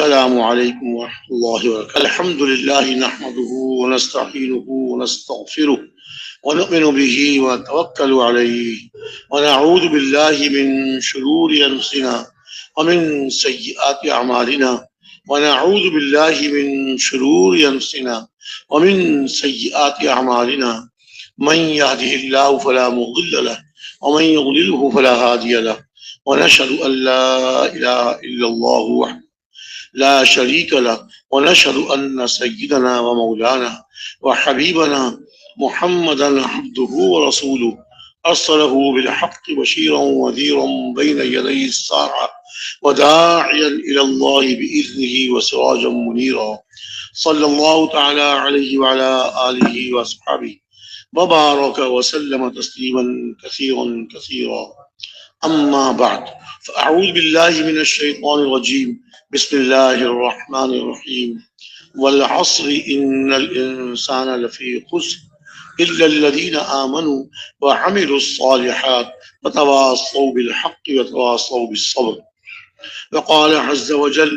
السلام علیکم ورحمۃ اللہ وبرکاتہ. الحمد للہ نحمده ونستعینه ونستغفره ونؤمن به ونتوکل علیہ ونعوذ باللہ من شرور انفسنا ومن سیئات اعمالنا ونعوذ باللہ من شرور انفسنا ومن سیئات اعمالنا من يهده الله فلا مضل له ومن يضلله فلا هادي له ونشهد ان لا اله الا الله وحده لا شريك له ونشهد أن سيدنا ومولانا وحبيبنا محمدا عبده ورسوله أرسله بالحق بشيرا ونذيرا بين يدي الساعة وداعيا إلى الله بإذنه وسراجا منيرا صلى الله تعالى عليه وعلى آله وأصحابه وبارك وسلم تسليما كثيرا كثيرا. أما بعد فأعوذ بالله من الشيطان الرجيم. بسم الله الرحمن الرحيم. والعصر إن الإنسان لفي خسر إلا الذين آمنوا وعملوا الصالحات وتواصوا بالحق وتواصوا بالصبر. وقال عز وجل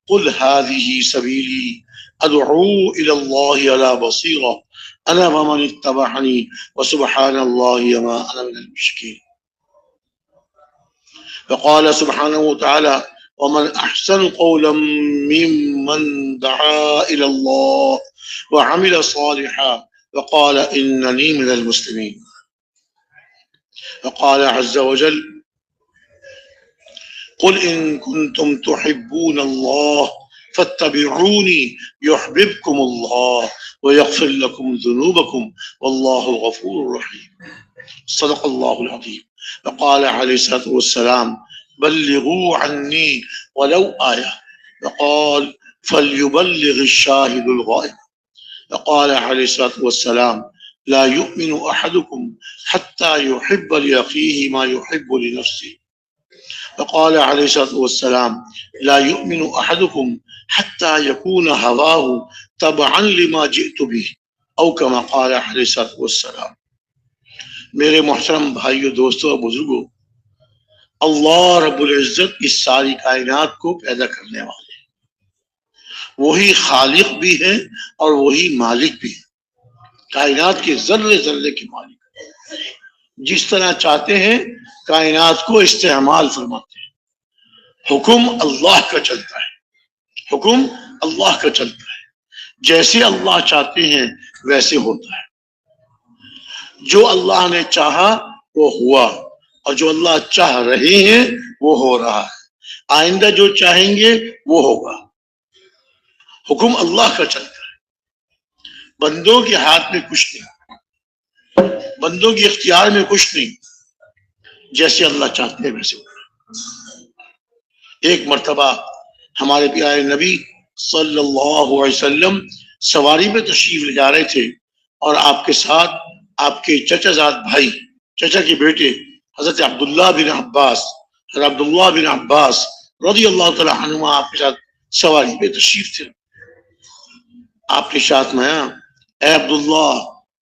قل هذه سبيلي أدعو إلى الله على بصيرة أنا ومن اتبعني وسبحان الله وما أنا من المشركين. وقال سبحانه وتعالى ومن أحسن قولا ممن دعا إلى الله وعمل صالحا وقال إنني من المسلمين. وقال عز وجل قل إن كنتم تحبون الله فاتبعوني يحببكم الله ويغفر لكم ذنوبكم والله غفور رحيم. صدق الله العظيم. وقال عليه الصلاة والسلام بلغوا عني ولو آية وقال فليبلغ الشاهد الغائب. وقال عليه الصلاة والسلام لا يؤمن أحدكم حتى يحب لأخيه ما يحب لنفسه. وقال عليه الصلاة والسلام لا يؤمن أحدكم حتى يكون هواه تبعا لما جئت به أو كما قال عليه الصلاة والسلام. میرے محترم بھائیو، دوستو اور بزرگوں، اللہ رب العزت اس ساری کائنات کو پیدا کرنے والے ہیں. وہی خالق بھی ہیں اور وہی مالک بھی ہیں. کائنات کے ذرے ذرے کے مالک، جس طرح چاہتے ہیں کائنات کو استعمال فرماتے ہیں. حکم اللہ کا چلتا ہے، حکم اللہ کا چلتا ہے. جیسے اللہ چاہتے ہیں ویسے ہوتا ہے. جو اللہ نے چاہا وہ ہوا، اور جو اللہ چاہ رہے ہیں وہ ہو رہا ہے. آئندہ جو چاہیں گے وہ ہوگا. حکم اللہ کا چلتا ہے. بندوں کے ہاتھ میں کچھ نہیں، بندوں کے اختیار میں کچھ نہیں. جیسے اللہ چاہتے ہیں ویسے ہوگا. ایک مرتبہ ہمارے پیارے نبی صلی اللہ علیہ وسلم سواری پہ تشریف لے جا رہے تھے، اور آپ کے ساتھ آپ کے چچا زاد بھائی، چچا کے بیٹے حضرت عبداللہ بن عباس، حضرت عبداللہ بن عباس رضی اللہ تعالیٰ عنہما آپ کے ساتھ سواری پہ تشریف تھے. آپ کے ساتھ میں اے عبداللہ،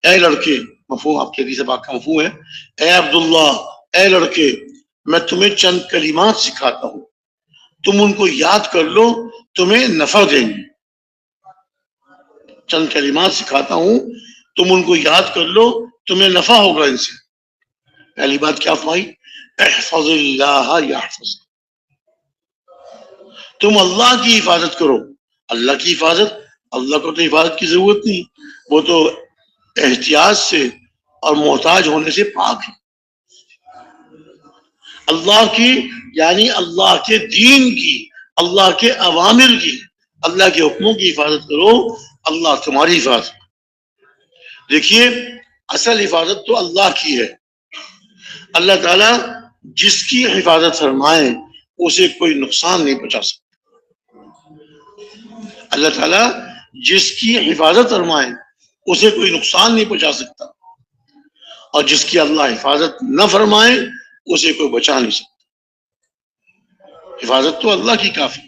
اے لڑکے، مفہوم آپ کے حدیث پاک کا مفہوم ہے، اے عبداللہ، اے لڑکے، میں تمہیں چند کلمات سکھاتا ہوں، تم ان کو یاد کر لو، تمہیں نفع دیں گے. چند کلمات سکھاتا ہوں، تم ان کو یاد کر لو، تمہیں نفع ہوگا ان سے. پہلی بات کیا فرمائی؟ احفظ اللہ یحفظ. تم اللہ کی حفاظت کرو. اللہ کی حفاظت، اللہ کو تو حفاظت کی ضرورت نہیں، وہ تو احتیاط سے اور محتاج ہونے سے پاک ہے. اللہ کی یعنی اللہ کے دین کی، اللہ کے اوامر کی، اللہ کے حکموں کی حفاظت کرو، اللہ تمہاری حفاظت. دیکھیے، اصل حفاظت تو اللہ کی ہے. اللہ تعالیٰ جس کی حفاظت فرمائے اسے کوئی نقصان نہیں پہنچا سکتا. اللہ تعالیٰ جس کی حفاظت فرمائے اسے کوئی نقصان نہیں پہنچا سکتا، اور جس کی اللہ حفاظت نہ فرمائے اسے کوئی بچا نہیں سکتا. حفاظت تو اللہ کی کافی.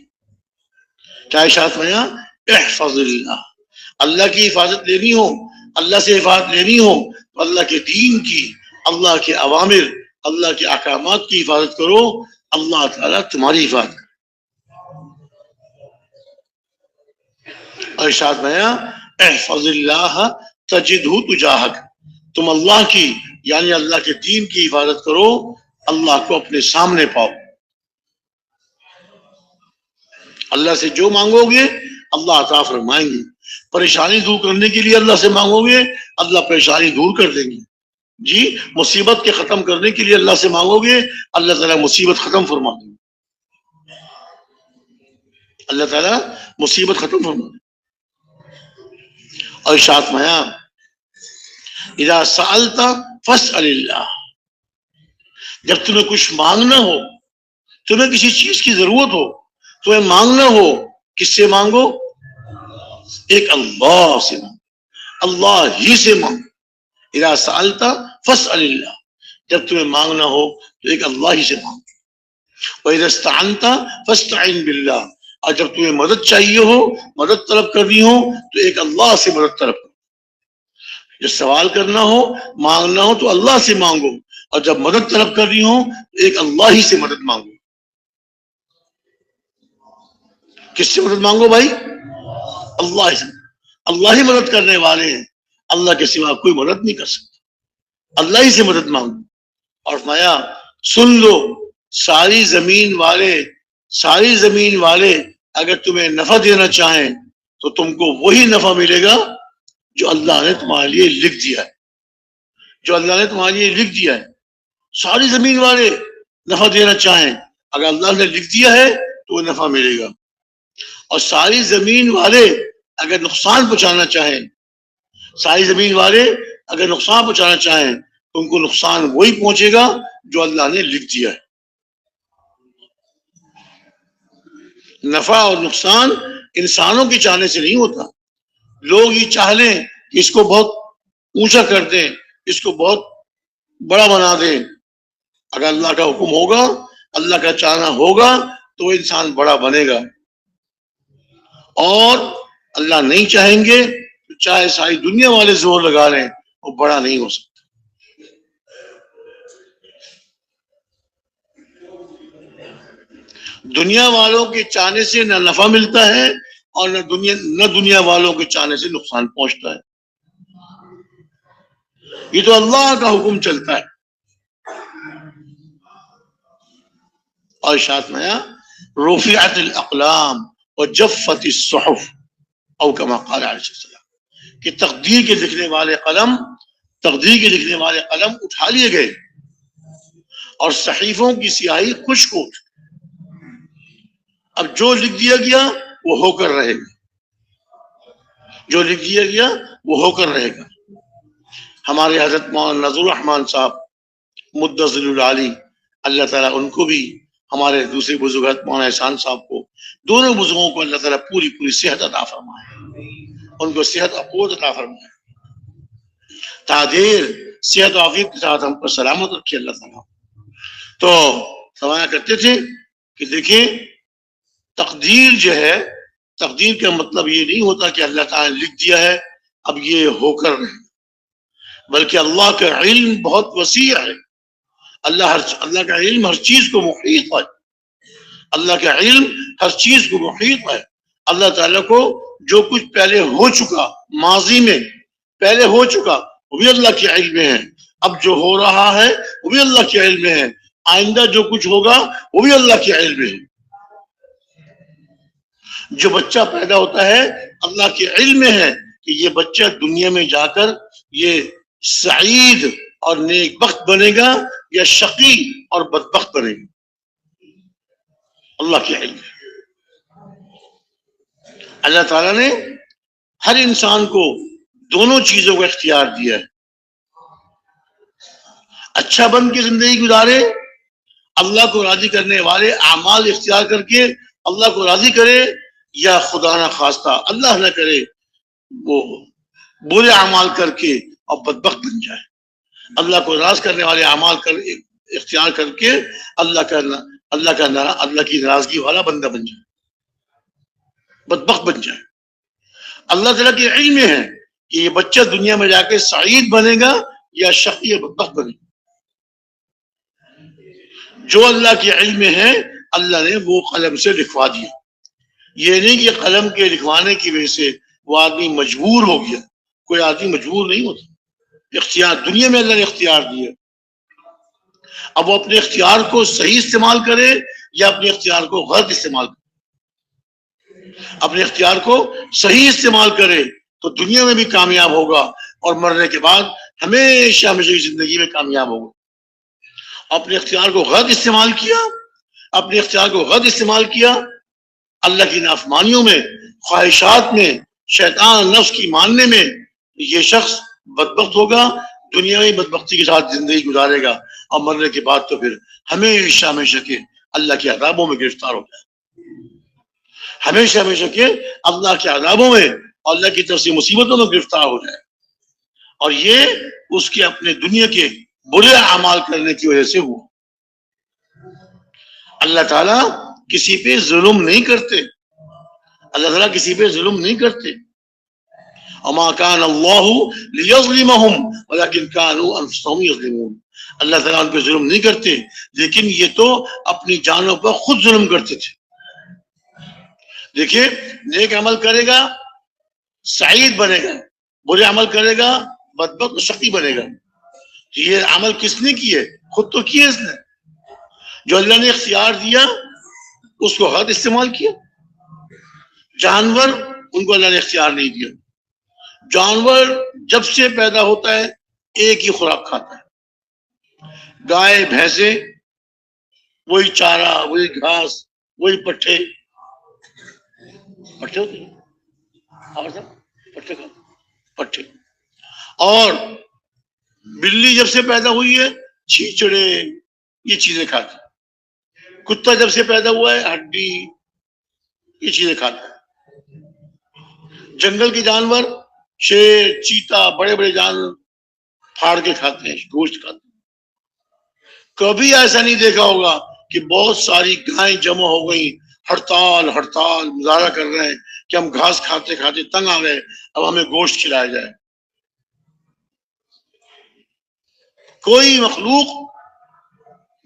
کیا ارشاد فرمایا؟ احفظ اللہ. اللہ کی حفاظت لینی ہو، اللہ سے حفاظت لینی ہو تو اللہ کے دین کی، اللہ کے اوامر، اللہ کے احکامات کی حفاظت کرو. اللہ تعالیٰ تمہاری حفاظت کرے. ارشاد میں احفظ اللہ تجدہ تجاہک، تم اللہ کی یعنی اللہ کے دین کی حفاظت کرو، اللہ کو اپنے سامنے پاؤ۔ اللہ سے جو مانگو گے اللہ عطا فرمائیں گے، پریشانی دور کرنے کے لیے اللہ سے مانگو گے اللہ پریشانی دور کر دیں گے، جی مصیبت کے ختم کرنے کے لیے اللہ سے مانگو گے اللہ تعالیٰ مصیبت ختم فرما دیں گے، اللہ تعالیٰ مصیبت ختم فرما دیں گے۔ اور ارشاد میں اذا سألت فاسأل اللہ، جب تمہیں کچھ مانگنا ہو، تمہیں کسی چیز کی ضرورت ہو، تمہیں مانگنا ہو، کس سے مانگو؟ ایک اللہ سے مانگو، اللہ ہی سے مانگو۔ اذا سألت فاسأل اللہ، جب تمہیں مانگنا ہو تو ایک اللہ ہی سے مانگو۔ وَإِذَا اسْتَعَنْتَ فَاسْتَعِنْ بِاللَّهِ، اور جب تمہیں مدد چاہیے ہو، مدد طلب کرنی ہو تو ایک اللہ سے مدد طلب کرو۔ جب سوال کرنا ہو، مانگنا ہو تو اللہ سے مانگو، اور جب مدد طلب کرنی ہو تو ایک اللہ ہی سے مدد مانگو۔ کس سے مدد مانگو بھائی؟ اللہ سے، اللہ ہی مدد کرنے والے ہیں، اللہ کے سوا کوئی مدد نہیں کر سکتا، اللہ ہی سے مدد مانگو۔ اور فرمایا سن لو، ساری زمین والے اگر تمہیں نفع دینا چاہیں تو تم کو وہی نفع ملے گا جو اللہ نے تمہارے لیے لکھ دیا ہے، جو اللہ نے تمہارے لیے لکھ دیا ہے۔ ساری زمین والے نفع دینا چاہیں، اگر اللہ نے لکھ دیا ہے تو وہ نفع ملے گا، اور ساری زمین والے اگر نقصان پہنچانا چاہیں، ساری زمین والے اگر نقصان پہنچانا چاہیں تو ان کو نقصان وہی پہنچے گا جو اللہ نے لکھ دیا ہے۔ نفع اور نقصان انسانوں کے چاہنے سے نہیں ہوتا، لوگ یہ چاہ لیں کہ اس کو بہت اونچا کر دیں، اس کو بہت بڑا بنا دیں، اگر اللہ کا حکم ہوگا، اللہ کا چاہنا ہوگا تو وہ انسان بڑا بنے گا، اور اللہ نہیں چاہیں گے تو چاہے ساری دنیا والے زور لگا لیں وہ بڑا نہیں ہو سکتا۔ دنیا والوں کے چاہنے سے نہ نفع ملتا ہے اور نہ دنیا والوں کے چاہنے سے نقصان پہنچتا ہے، یہ تو اللہ کا حکم چلتا ہے۔ اور ارشاد میں رفعت الاقلام وجفت الصحف او کما قال علیہ السلام، کہ تقدیر کے لکھنے والے قلم اٹھا لیے گئے اور صحیفوں کی سیاہی خشک ہو چکی۔ اب جو لکھ دیا گیا وہ ہو کر رہے گا، جو لکھ دیا گیا وہ ہو کر رہے گا۔ ہمارے حضرت مولانا نذر الرحمان صاحب مدظل العالی، اللہ تعالیٰ ان کو بھی، ہمارے دوسرے بزرگ مولانا احسان صاحب کو، دونوں بزرگوں کو اللہ تعالیٰ پوری صحت عطا فرمائے، ان کو صحت اور قوت عطا فرمائے، تادیر صحت و عافیت کے ساتھ ہم پر سلامت رکھے اللہ تعالیٰ۔ تو فرمایا کرتے تھے کہ دیکھیں تقدیر جو ہے، تقدیر کا مطلب یہ نہیں ہوتا کہ اللہ تعالیٰ نے لکھ دیا ہے اب یہ ہو کر رہے، بلکہ اللہ کا علم بہت وسیع ہے، اللہ کا علم ہر چیز کو محیط ہے، اللہ کا علم ہر چیز کو محیط ہے۔ اللہ تعالیٰ کو جو کچھ پہلے ہو چکا، ماضی میں پہلے ہو چکا وہ بھی اللہ کے علم میں ہے، اب جو ہو رہا ہے وہ بھی اللہ کے علم میں ہے، آئندہ جو کچھ ہوگا وہ بھی اللہ کے علم میں ہے۔ جو بچہ پیدا ہوتا ہے اللہ کے علم میں ہے کہ یہ بچہ دنیا میں جا کر یہ سعید اور نیک بخت بنے گا یا شقی اور بدبخت بنے گا، اللہ کے علم ہے۔ اللہ تعالیٰ نے ہر انسان کو دونوں چیزوں کا اختیار دیا ہے، اچھا بن کے زندگی گزارے، اللہ کو راضی کرنے والے اعمال اختیار کر کے اللہ کو راضی کرے، یا خدا نہ خواستہ اللہ نہ کرے وہ برے اعمال کر کے اور بدبخت بن جائے، اللہ کو راضی کرنے والے اعمال اختیار کر کے اللہ کی ناراضگی والا بندہ بن جائے، بدبخت بن جائے۔ اللہ تعالیٰ کے علم میں ہے کہ یہ بچہ دنیا میں جا کے سعید بنے گا یا شقی یا بدبخت بنے گا۔ جو اللہ کے علم میں ہے اللہ نے وہ قلم سے لکھوا دیا، یہ نہیں کہ قلم کے لکھوانے کی وجہ سے وہ آدمی مجبور ہو گیا. کوئی آدمی مجبور نہیں ہوتا. اختیار دنیا میں اللہ نے اختیار دیا. اب وہ اپنے اختیار کو صحیح استعمال کرے یا اپنے اختیار کو غلط استعمال کرے. اپنے اختیار کو صحیح استعمال کرے تو دنیا میں بھی کامیاب ہوگا اور مرنے کے بعد ہمیشہ ہمیشہ کی زندگی میں کامیاب ہوگا. اپنے اختیار کو غلط استعمال کیا اللہ کی نافرمانیوں میں، خواہشات میں، شیطان نفس کی ماننے میں، یہ شخص بدبخت ہوگا. دنیا میں بدبختی کے ساتھ زندگی گزارے گا اور مرنے کے بعد تو پھر ہمیشہ ہمیشہ کے اللہ کے عذابوں میں گرفتار ہو جائے. ہمیشہ ہمیشہ کے اللہ کے عذابوں میں اور اللہ کی طرف سے مصیبتوں میں گرفتار ہو جائے. اور یہ اس کے اپنے دنیا کے برے اعمال کرنے کی وجہ سے ہوا. اللہ تعالیٰ کسی پہ ظلم نہیں کرتے. اللہ تعالیٰ کسی پہ ظلم نہیں کرتے. وما كان الله ليظلمهم ولكن كانوا انفسهم يظلمون. اللہ تعالیٰ ان پہ ظلم نہیں کرتے لیکن یہ تو اپنی جانوں پر خود ظلم کرتے تھے. دیکھیے، نیک عمل کرے گا سعید بنے گا، برے عمل کرے گا بدبخت و شقی بنے گا. یہ عمل کس نے کیے؟ خود تو کیے اس نے. جو اللہ نے اختیار دیا اس کو غلط استعمال کیا. جانور، ان کو اللہ نے اختیار نہیں دیا. جانور جب سے پیدا ہوتا ہے ایک ہی خوراک کھاتا ہے. گائے بھینسیں وہی چارہ، وہی گھاس، وہی پٹھے ہوتے ہیں. پٹھے. اور بلی جب سے پیدا ہوئی ہے چھیچڑے یہ چیزیں کھاتا ہے. کتا جب سے پیدا ہوا ہے ہڈی یہ چیزیں کھاتا ہے. جنگل کے جانور شیر، چیتا، بڑے بڑے جانور پھاڑ کے کھاتے ہیں، گوشت کھاتے ہیں. کبھی ایسا نہیں دیکھا ہوگا کہ بہت ساری گائیں جمع ہو گئی، ہڑتال مظاہرہ کر رہے ہیں کہ ہم گھاس کھاتے کھاتے تنگ آ گئے، اب ہمیں گوشت کھلایا جائے. کوئی مخلوق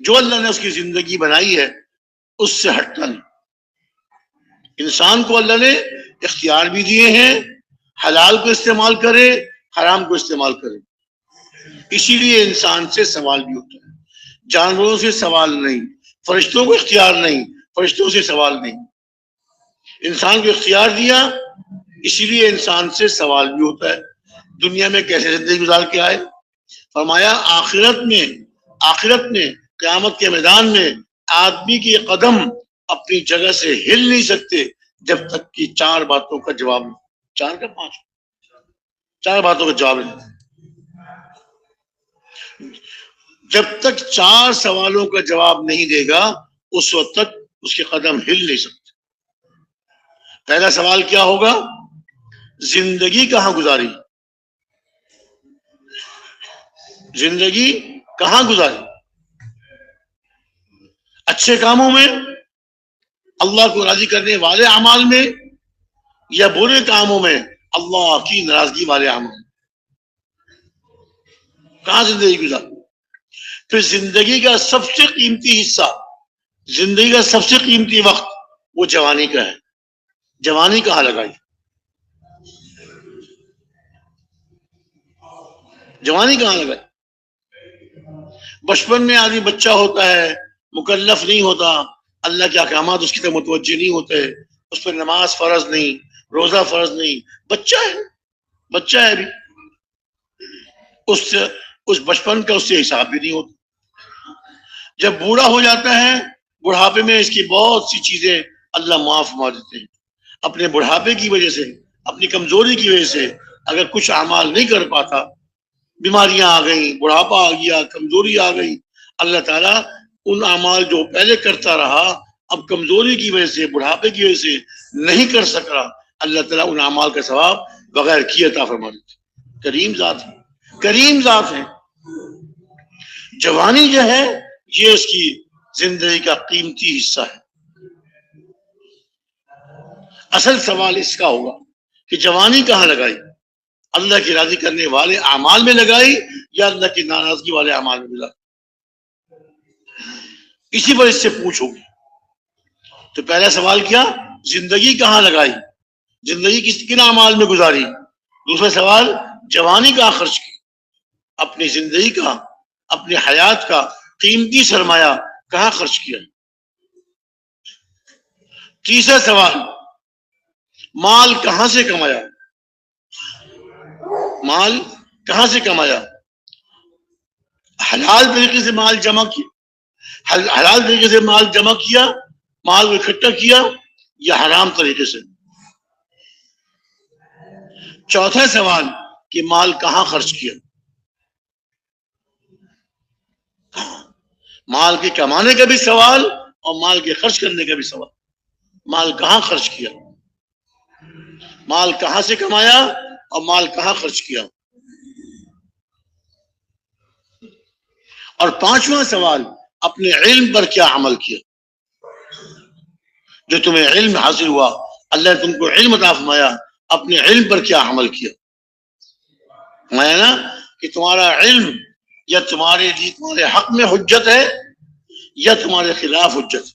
جو اللہ نے اس کی زندگی بنائی ہے اس سے ہٹتا نہیں. انسان کو اللہ نے اختیار بھی دیے ہیں، حلال کو استعمال کرے، حرام کو استعمال کرے. اسی لیے انسان سے سوال بھی ہوتا ہے. جانوروں سے سوال نہیں، فرشتوں کو اختیار نہیں، فرشتوں سے سوال نہیں. انسان کو اختیار دیا اسی لیے انسان سے سوال بھی ہوتا ہے. دنیا میں کیسے زندگی گزار کے آئے؟ فرمایا آخرت میں قیامت کے میدان میں آدمی کے قدم اپنی جگہ سے ہل نہیں سکتے جب تک کہ چار باتوں کا جواب نہیں. چار باتوں کا جواب نہیں. جب تک چار سوالوں کا جواب نہیں دے گا اس وقت تک اس کے قدم ہل نہیں سکتے. پہلا سوال کیا ہوگا؟ زندگی کہاں گزاری؟ زندگی کہاں گزاری؟ اچھے کاموں میں، اللہ کو راضی کرنے والے اعمال میں، یا برے کاموں میں، اللہ کی ناراضگی والے اعمال میں؟ کہاں زندگی گزاری؟ پھر زندگی کا سب سے قیمتی حصہ، زندگی کا سب سے قیمتی وقت وہ جوانی کا ہے. جوانی کہاں لگائی؟ جوانی کہاں لگائی؟ بچپن میں آدمی بچہ ہوتا ہے، مکلف نہیں ہوتا، اللہ کے احکامات اس کی طرف متوجہ نہیں ہوتے، اس پر نماز فرض نہیں، روزہ فرض نہیں، بچہ ہے ابھی. اس بچپن کا اس سے حساب بھی نہیں ہوتا. جب بوڑھا ہو جاتا ہے، بڑھاپے میں اس کی بہت سی چیزیں اللہ معاف فرما دیتے ہیں. اپنے بڑھاپے کی وجہ سے، اپنی کمزوری کی وجہ سے اگر کچھ اعمال نہیں کر پاتا، بیماریاں آ گئیں، بڑھاپا آ گیا، کمزوری آ گئی، اللہ تعالیٰ ان اعمال جو پہلے کرتا رہا اب کمزوری کی وجہ سے، بڑھاپے کی وجہ سے نہیں کر سکا، اللہ تعالیٰ ان اعمال کا ثواب بغیر کیے عطا فرما دیتے. کریم ذات ہے. جوانی جو ہے یہ اس کی زندگی کا قیمتی حصہ ہے. اصل سوال اس کا ہوگا کہ جوانی کہاں لگائی؟ اللہ کی راضی کرنے والے اعمال میں لگائی یا اللہ کی ناراضگی والے اعمال میں لگائی؟ اسی پر اس سے پوچھو گی. تو پہلا سوال کیا؟ زندگی کہاں لگائی؟ زندگی کن اعمال میں گزاری. دوسرا سوال جوانی کہاں خرچ کی, اپنی زندگی کا اپنی حیات کا قیمتی سرمایہ کہاں خرچ کیا. تیسرا سوال مال کہاں سے کمایا, مال کہاں سے کمایا. حلال طریقے سے مال جمع کیا, حلال طریقے سے مال جمع کیا, مال کو اکٹھا کیا, یا حرام طریقے سے. چوتھا سوال کہ مال کہاں خرچ کیا. مال کے کمانے کا بھی سوال اور مال کے خرچ کرنے کا بھی سوال. مال کہاں خرچ کیا, مال کہاں سے کمایا اور مال کہاں خرچ کیا. اور پانچواں سوال اپنے علم پر کیا عمل کیا. جو تمہیں علم حاصل ہوا, اللہ نے تم کو علم عطا فرمایا, اپنے علم پر کیا عمل کیا. میں نا کہ تمہارا علم یا تمہارے لیے تمہارے حق میں حجت ہے یا تمہارے خلاف حجت.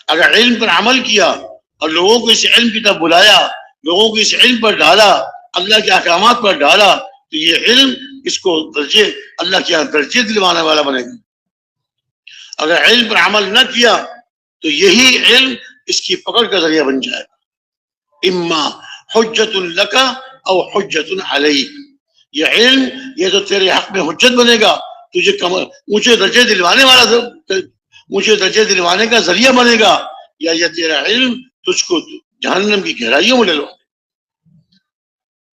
اگر علم پر عمل کیا اور لوگوں کو اس علم کی طرف بلایا, لوگوں کو اس علم پر ڈالا, اللہ کے احکامات پر ڈالا, تو یہ علم اس کو درجے اللہ کے درجے دلوانے والا بنے گا. اگر علم پر عمل نہ کیا تو یہی علم اس کی پکڑ کا ذریعہ بن جائے گا. اما حجت لک او حجت علیک. یہ علم یہ تو تیرے حق میں حجت بنے گا, تجھے اونچے درجے دلوانے والا, اونچے درجے دلوانے کا ذریعہ بنے گا, یا یہ تیرا علم تجھ کو جہنم کی گہرائیوں میں ڈلوا.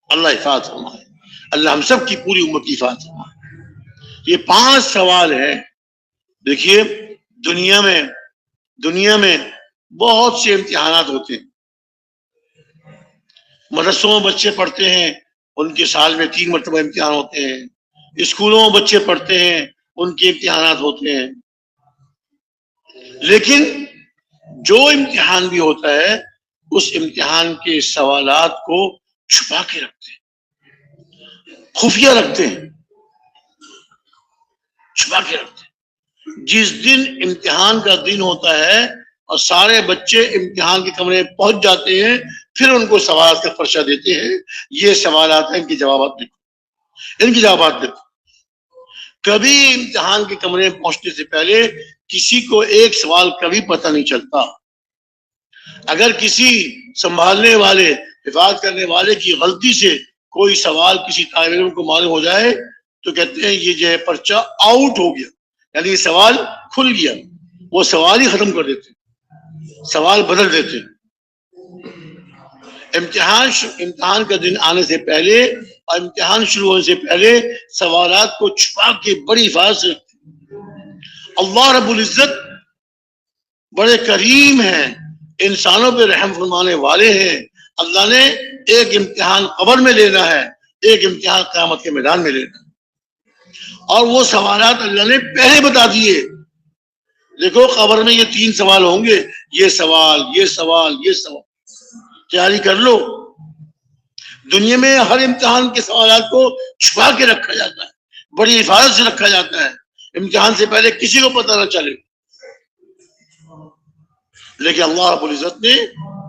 اللہ حفاظت فرمائے, اللہ ہم سب کی پوری امت کی حفاظت فرمائے. یہ 5 سوال ہیں. دیکھیے دنیا میں بہت سے امتحانات ہوتے ہیں. مدرسوں میں بچے پڑھتے ہیں, ان کے سال میں 3 مرتبہ امتحان ہوتے ہیں. اسکولوں میں بچے پڑھتے ہیں, ان کے امتحانات ہوتے ہیں. لیکن جو امتحان بھی ہوتا ہے اس امتحان کے سوالات کو چھپا کے رکھتے ہیں, خفیہ رکھتے ہیں, چھپا کے رکھتے ہیں. جس دن امتحان کا دن ہوتا ہے اور سارے بچے امتحان کے کمرے میں پہنچ جاتے ہیں, پھر ان کو سوالات کا پرچہ دیتے ہیں. یہ سوالات ہیں, ان کے جوابات لکھو, ان کے جوابات لکھو. کبھی امتحان کے کمرے میں پہنچنے سے پہلے کسی کو ایک سوال کبھی پتہ نہیں چلتا. اگر کسی سنبھالنے والے, حفاظت کرنے والے کی غلطی سے کوئی سوال کسی طالب علم کو معلوم ہو جائے تو کہتے ہیں یہ جو ہے پرچہ آؤٹ ہو گیا, یعنی یہ سوال کھل گیا. وہ سوال ہی ختم کر دیتے, سوال بدل دیتے. امتحان کا دن آنے سے پہلے اور امتحان شروع ہونے سے پہلے سوالات کو چھپا کے بڑی حفاظت سے رکھتے. اللہ رب العزت بڑے کریم ہیں, انسانوں پہ رحم فرمانے والے ہیں. اللہ نے ایک امتحان قبر میں لینا ہے, ایک امتحان قیامت کے میدان میں لینا ہے, اور وہ سوالات اللہ نے پہلے بتا دیے. دیکھو قبر میں یہ 3 سوال ہوں گے, یہ سوال, یہ سوال, یہ سوال. تیاری کر لو. دنیا میں ہر امتحان کے سوالات کو چھپا کے رکھا جاتا ہے, بڑی حفاظت سے رکھا جاتا ہے, امتحان سے پہلے کسی کو پتہ نہ چلے. لیکن اللہ رب العزت نے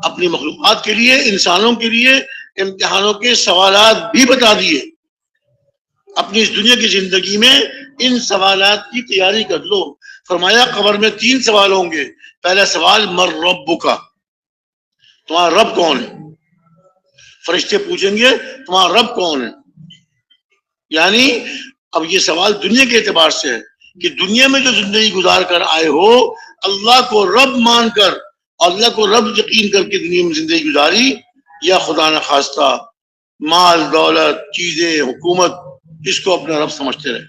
اپنی مخلوقات کے لیے, انسانوں کے لیے امتحانوں کے سوالات بھی بتا دیے. اپنی اس دنیا کی زندگی میں ان سوالات کی تیاری کر لو. فرمایا قبر میں 3 سوال ہوں گے. پہلا سوال مر ربک, تمہارا رب کون ہے. فرشتے پوچھیں گے تمہارا رب کون ہے. یعنی اب یہ سوال دنیا کے اعتبار سے ہے کہ دنیا میں جو زندگی گزار کر آئے ہو, اللہ کو رب مان کر, اللہ کو رب یقین کر کے دنیا میں زندگی گزاری, یا خدا نخواستہ مال دولت چیزیں حکومت اس کو اپنا رب سمجھتے رہے.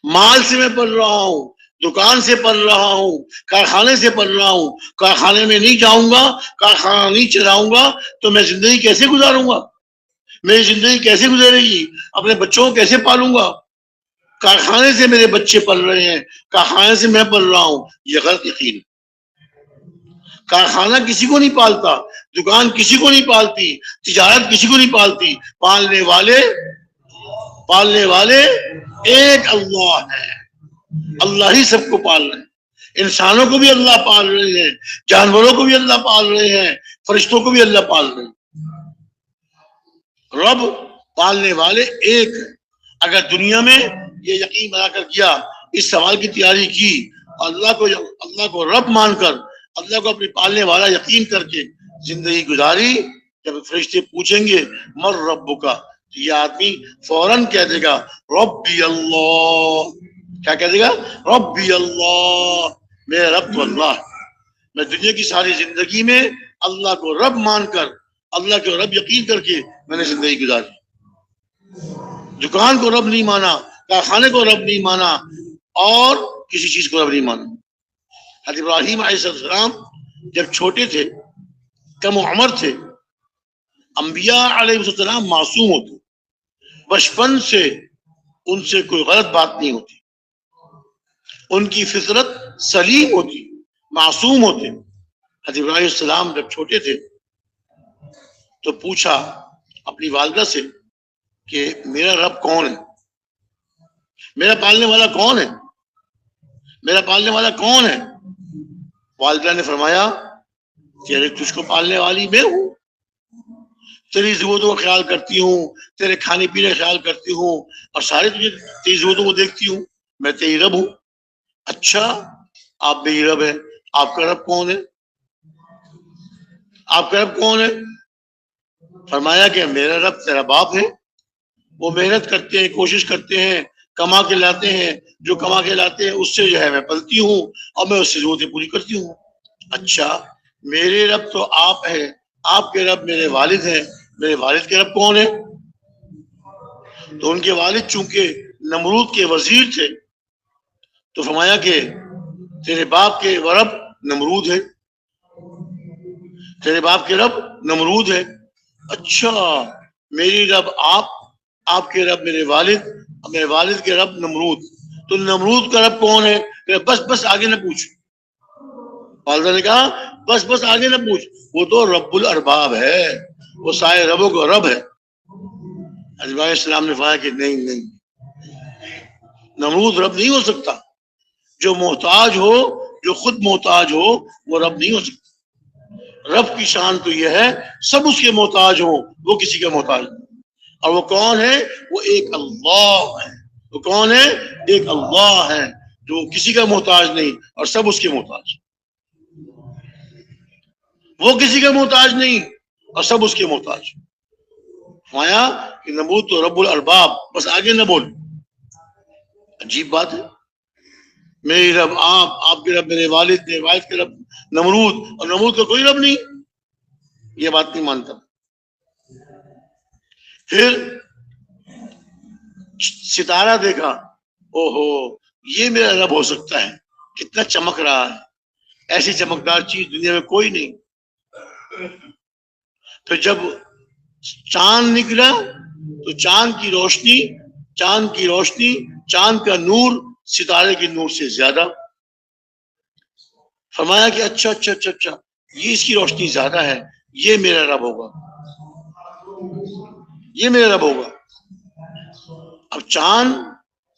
مال سے میں پڑھ رہا ہوں, دکان سے پڑھ رہا ہوں, کارخانے سے پڑھ رہا ہوں, کارخانے میں نہیں جاؤں گا, کارخانہ نہیں چلاؤں گا تو میں زندگی کیسے گزاروں گا, میری زندگی کیسے گزرے گی, اپنے بچوں کو کیسے پالوں گا. کارخانے سے میرے بچے پل رہے ہیں, کارخانے سے میں پل رہا ہوں, یہ غلط یقین. کارخانہ کسی کو نہیں پالتا, دکان کسی کو نہیں پالتی, تجارت کسی کو نہیں پالتی. پالنے والے ایک اللہ ہے. اللہ ہی سب کو پال رہے ہیں. انسانوں کو بھی اللہ پال رہے ہیں, جانوروں کو بھی اللہ پال رہے ہیں, فرشتوں کو بھی اللہ پال رہے ہیں. رب پالنے والے ایک ہیں. اگر دنیا میں یہ یقین بنا کر کیا، اس سوال کی تیاری کی، اللہ کو رب مان کر، اللہ کو اپنے پالنے والا یقین کر کے زندگی گزاری، جب فرشتے پوچھیں گے مر رب کا، تو یہ آدمی فوراً کہہ دے گا ربی اللہ. کیا کہہ دے گا؟ ربی اللہ، میرا رب تو اللہ ہے. میں دنیا کی ساری زندگی میں اللہ کو رب مان کر، اللہ کو رب یقین کر کے میں نے زندگی گزاری. دکان کو رب نہیں مانا، کارخانے کو رب نہیں مانا، اور کسی چیز کو رب نہیں مانا. حضرت ابراہیم علیہ السلام جب چھوٹے تھے، کم عمر تھے، انبیاء علیہ السلام معصوم ہوتے، بچپن سے ان سے کوئی غلط بات نہیں ہوتی، ان کی فطرت سلیم ہوتی، معصوم ہوتے. حضرت ابراہیم علیہ السلام جب چھوٹے تھے تو پوچھا اپنی والدہ سے کہ میرا رب کون ہے، میرا پالنے والا کون ہے، میرا پالنے والا کون ہے. والدہ نے فرمایا تیرے تجھ کو پالنے والی میں ہوں، تیری ضرورتوں کا خیال کرتی ہوں، تیرے کھانے پینے کا خیال کرتی ہوں، اور سارے تجھے تیری ضرورتوں کو دیکھتی ہوں، میں تیری رب ہوں. اچھا آپ میری رب ہے، آپ کا رب کون ہے؟ آپ کا رب کون ہے؟ فرمایا کہ میرا رب تیرا باپ ہے، وہ محنت کرتے ہیں، کوشش کرتے ہیں، کما کے لاتے ہیں، جو کما کے لاتے ہیں اس سے جو ہے میں پلتی ہوں اور میں اس سے ضرورتیں پوری کرتی ہوں. اچھا میرے رب تو آپ ہیں، آپ کے رب میرے والد ہیں، میرے والد کے رب کون ہے؟ تو ان کے والد چونکہ نمرود کے وزیر تھے تو فرمایا کہ تیرے باپ کے رب نمرود ہے، تیرے باپ کے رب نمرود ہے. اچھا میری رب آپ کے رب میرے والد، میرے والد کے رب نمرود، تو نمرود کا رب کون ہے؟ بس آگے نہ پوچھ. والدہ نے کہا بس آگے نہ پوچھ، وہ تو رب الارباب ہے، وہ سارے ربوں کا رب ہے. حضرت علیہ السلام نے فرمایا کہ نہیں، نمرود رب نہیں ہو سکتا. جو محتاج ہو، جو خود محتاج ہو، وہ رب نہیں ہو سکتا. رب کی شان تو یہ ہے سب اس کے محتاج ہوں، وہ کسی کا محتاج نہیں. اور وہ کون ہے؟ وہ ایک اللہ ہے. وہ کون ہے؟ ایک اللہ ہے جو کسی کا محتاج نہیں اور سب اس کے محتاج. وہ کسی کا محتاج نہیں اور سب اس کے محتاج. فرمایا کہ نمرود تو رب الارباب، بس آگے نہ بول. عجیب بات ہے، میری رب آپ کے رب میرے والد، میرے والد کے رب نمرود، اور نمرود کا کوئی رب نہیں. یہ بات نہیں مانتا. پھر ستارہ دیکھا، اوہو یہ میرا رب ہو سکتا ہے، کتنا چمک رہا ہے، ایسی چمکدار چیز دنیا میں کوئی نہیں. پھر جب چاند نکلا تو چاند کی روشنی چاند کا نور ستارے کے نور سے زیادہ. فرمایا کہ اچھا یہ اس کی روشنی زیادہ ہے، یہ میرا رب ہوگا، یہ میرا رب ہوگا. اب چاند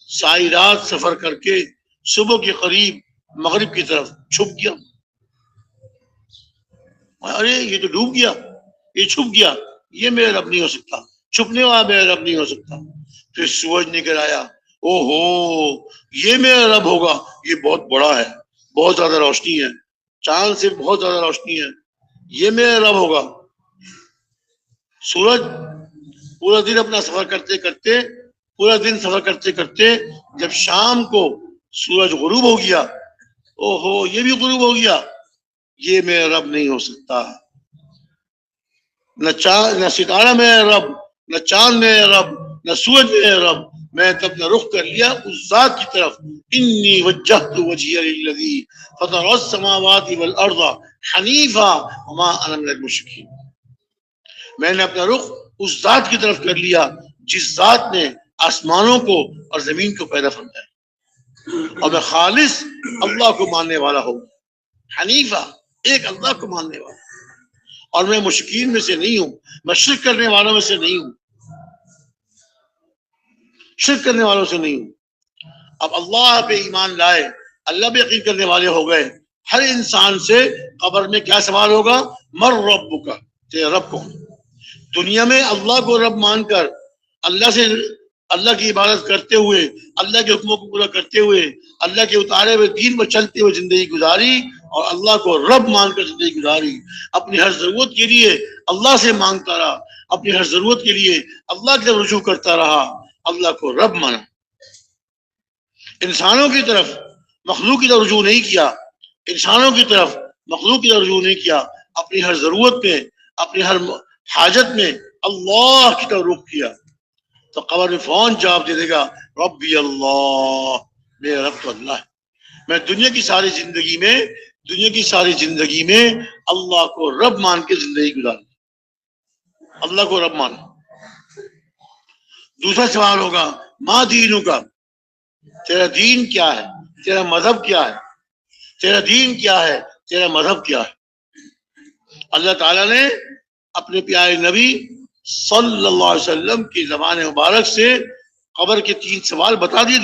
ساری رات سفر کر کے صبح کے قریب مغرب کی طرف چھپ گیا. ارے یہ تو ڈوب گیا، یہ چھپ گیا، یہ میرا رب نہیں ہو سکتا، چھپنے والا میرا رب نہیں ہو سکتا. پھر سورج نکل آیا، اوہو یہ میرا رب ہوگا، یہ بہت بڑا ہے، بہت زیادہ روشنی ہے، چاند سے بہت زیادہ روشنی ہے، یہ میرا رب ہوگا. سورج پورا دن اپنا سفر کرتے کرتے جب شام کو سورج غروب ہو گیا، اوہو یہ بھی غروب ہو گیا، یہ میرا رب نہیں ہو سکتا. نہ ستارہ میرا رب، نہ چاند میرا رب، نہ سورج میرا رب. میں تب نے رخ کر لیا اس ذات کی طرف، انی وجہت وجہی للذی فطر السماوات والارض حنیفا وما انا من المشرکین. میں نے اپنا رخ اس ذات کی طرف کر لیا جس ذات نے آسمانوں کو اور زمین کو پیدا فرمایا، اور میں خالص اللہ کو ماننے والا ہوں. حنیفہ، ایک اللہ کو ماننے والا، اور میں مشرکین میں سے نہیں ہوں، میں شرک کرنے والوں میں سے نہیں ہوں، شرک کرنے والوں سے نہیں ہوں. اب اللہ پہ ایمان لائے، اللہ پہ یقین کرنے والے ہو گئے، ہر انسان سے قبر میں کیا سوال ہوگا؟ مر ربک، تیرا رب کون؟ دنیا میں اللہ کو رب مان کر اللہ کی عبادت کرتے ہوئے، اللہ کے حکموں کو پورا کرتے ہوئے، اللہ کے اتارے ہوئے دین پر چلتے ہوئے زندگی گزاری، اور اللہ کو رب مان کر زندگی گزاری. اپنی ہر ضرورت کے لیے اللہ سے مانگتا رہا، اپنی ہر ضرورت کے لیے اللہ کی طرف رجوع کرتا رہا، اللہ کو رب مانا. انسانوں کی طرف مخلوق کی طرف رجوع نہیں کیا، انسانوں کی طرف مخلوق کی طرف رجوع نہیں کیا، اپنی ہر ضرورت میں، اپنی ہر حاجت میں اللہ کی طرف رخ کیا. تو قبر میں فون جواب دے دے گا ربی اللہ، میرا رب تو اللہ ہے. میں دنیا کی ساری زندگی میں اللہ کو رب مان کے زندگی گزاری، اللہ کو رب مانا. دوسرا سوال ہوگا ما دینوں کا، تیرا دین کیا ہے، تیرا مذہب کیا ہے، تیرا دین کیا ہے، تیرا مذہب کیا ہے. اللہ تعالیٰ نے اپنے پیارے نبی صلی اللہ علیہ وسلم کی زبان مبارک سے قبر کے 3 سوال بتا دیے.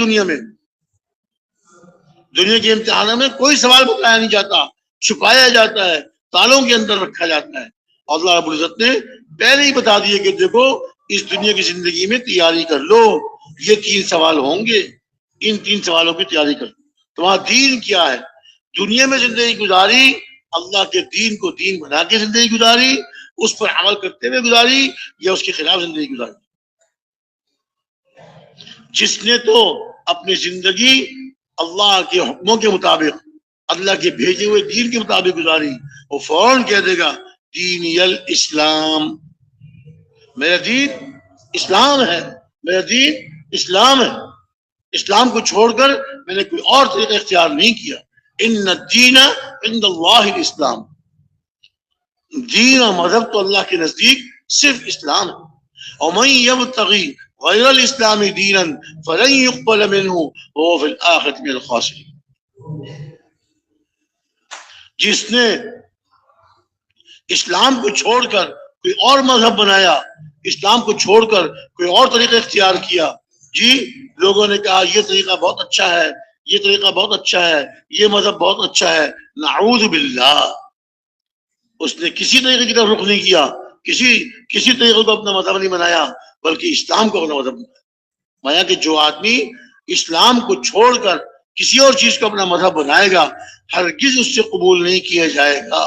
دنیا کے امتحانوں میں کوئی سوال بتایا نہیں جاتا، چھپایا جاتا ہے، تالوں کے اندر رکھا جاتا ہے. اللہ رب العزت نے پہلے ہی بتا دیے کہ دیکھو اس دنیا کی زندگی میں تیاری کر لو، یہ 3 سوال ہوں گے، ان 3 سوالوں کی تیاری کر لو. تمہارا دین کیا ہے؟ دنیا میں زندگی گزاری، اللہ کے دین کو دین بنا کے زندگی گزاری، اس پر عمل کرتے ہوئے گزاری، یا اس کے خلاف زندگی گزاری. جس نے تو اپنی زندگی اللہ کے حکموں کے مطابق، اللہ کے بھیجے ہوئے دین کے مطابق گزاری، وہ فوراً کہہ دے گا دینی الاسلام، میرا دین اسلام ہے، میرا دین اسلام ہے. اسلام کو چھوڑ کر میں نے کوئی اور طریقہ اختیار نہیں کیا. ان الدین عند اللہ الاسلام، دین اور مذہب تو اللہ کے نزدیک صرف اسلام ہے. ومن یبتغی غیر الاسلام دینا فلن يقبل منه وهو في الآخرة من الخاسرین. جس نے اسلام کو چھوڑ کر کوئی اور مذہب بنایا، اسلام کو چھوڑ کر کوئی اور طریقہ اختیار کیا، جی لوگوں نے کہا یہ طریقہ بہت اچھا ہے، یہ طریقہ بہت اچھا ہے، یہ مذہب بہت اچھا ہے، نعوذ باللہ. اس نے کسی طریقے کی طرف رخ نہیں کیا، کسی طریقے کو اپنا مذہب نہیں بنایا، بلکہ اسلام کو اپنا مذہب بنایا. مایا کہ جو آدمی اسلام کو چھوڑ کر کسی اور چیز کو اپنا مذہب بنائے گا، ہرگز اس سے قبول نہیں کیا جائے گا.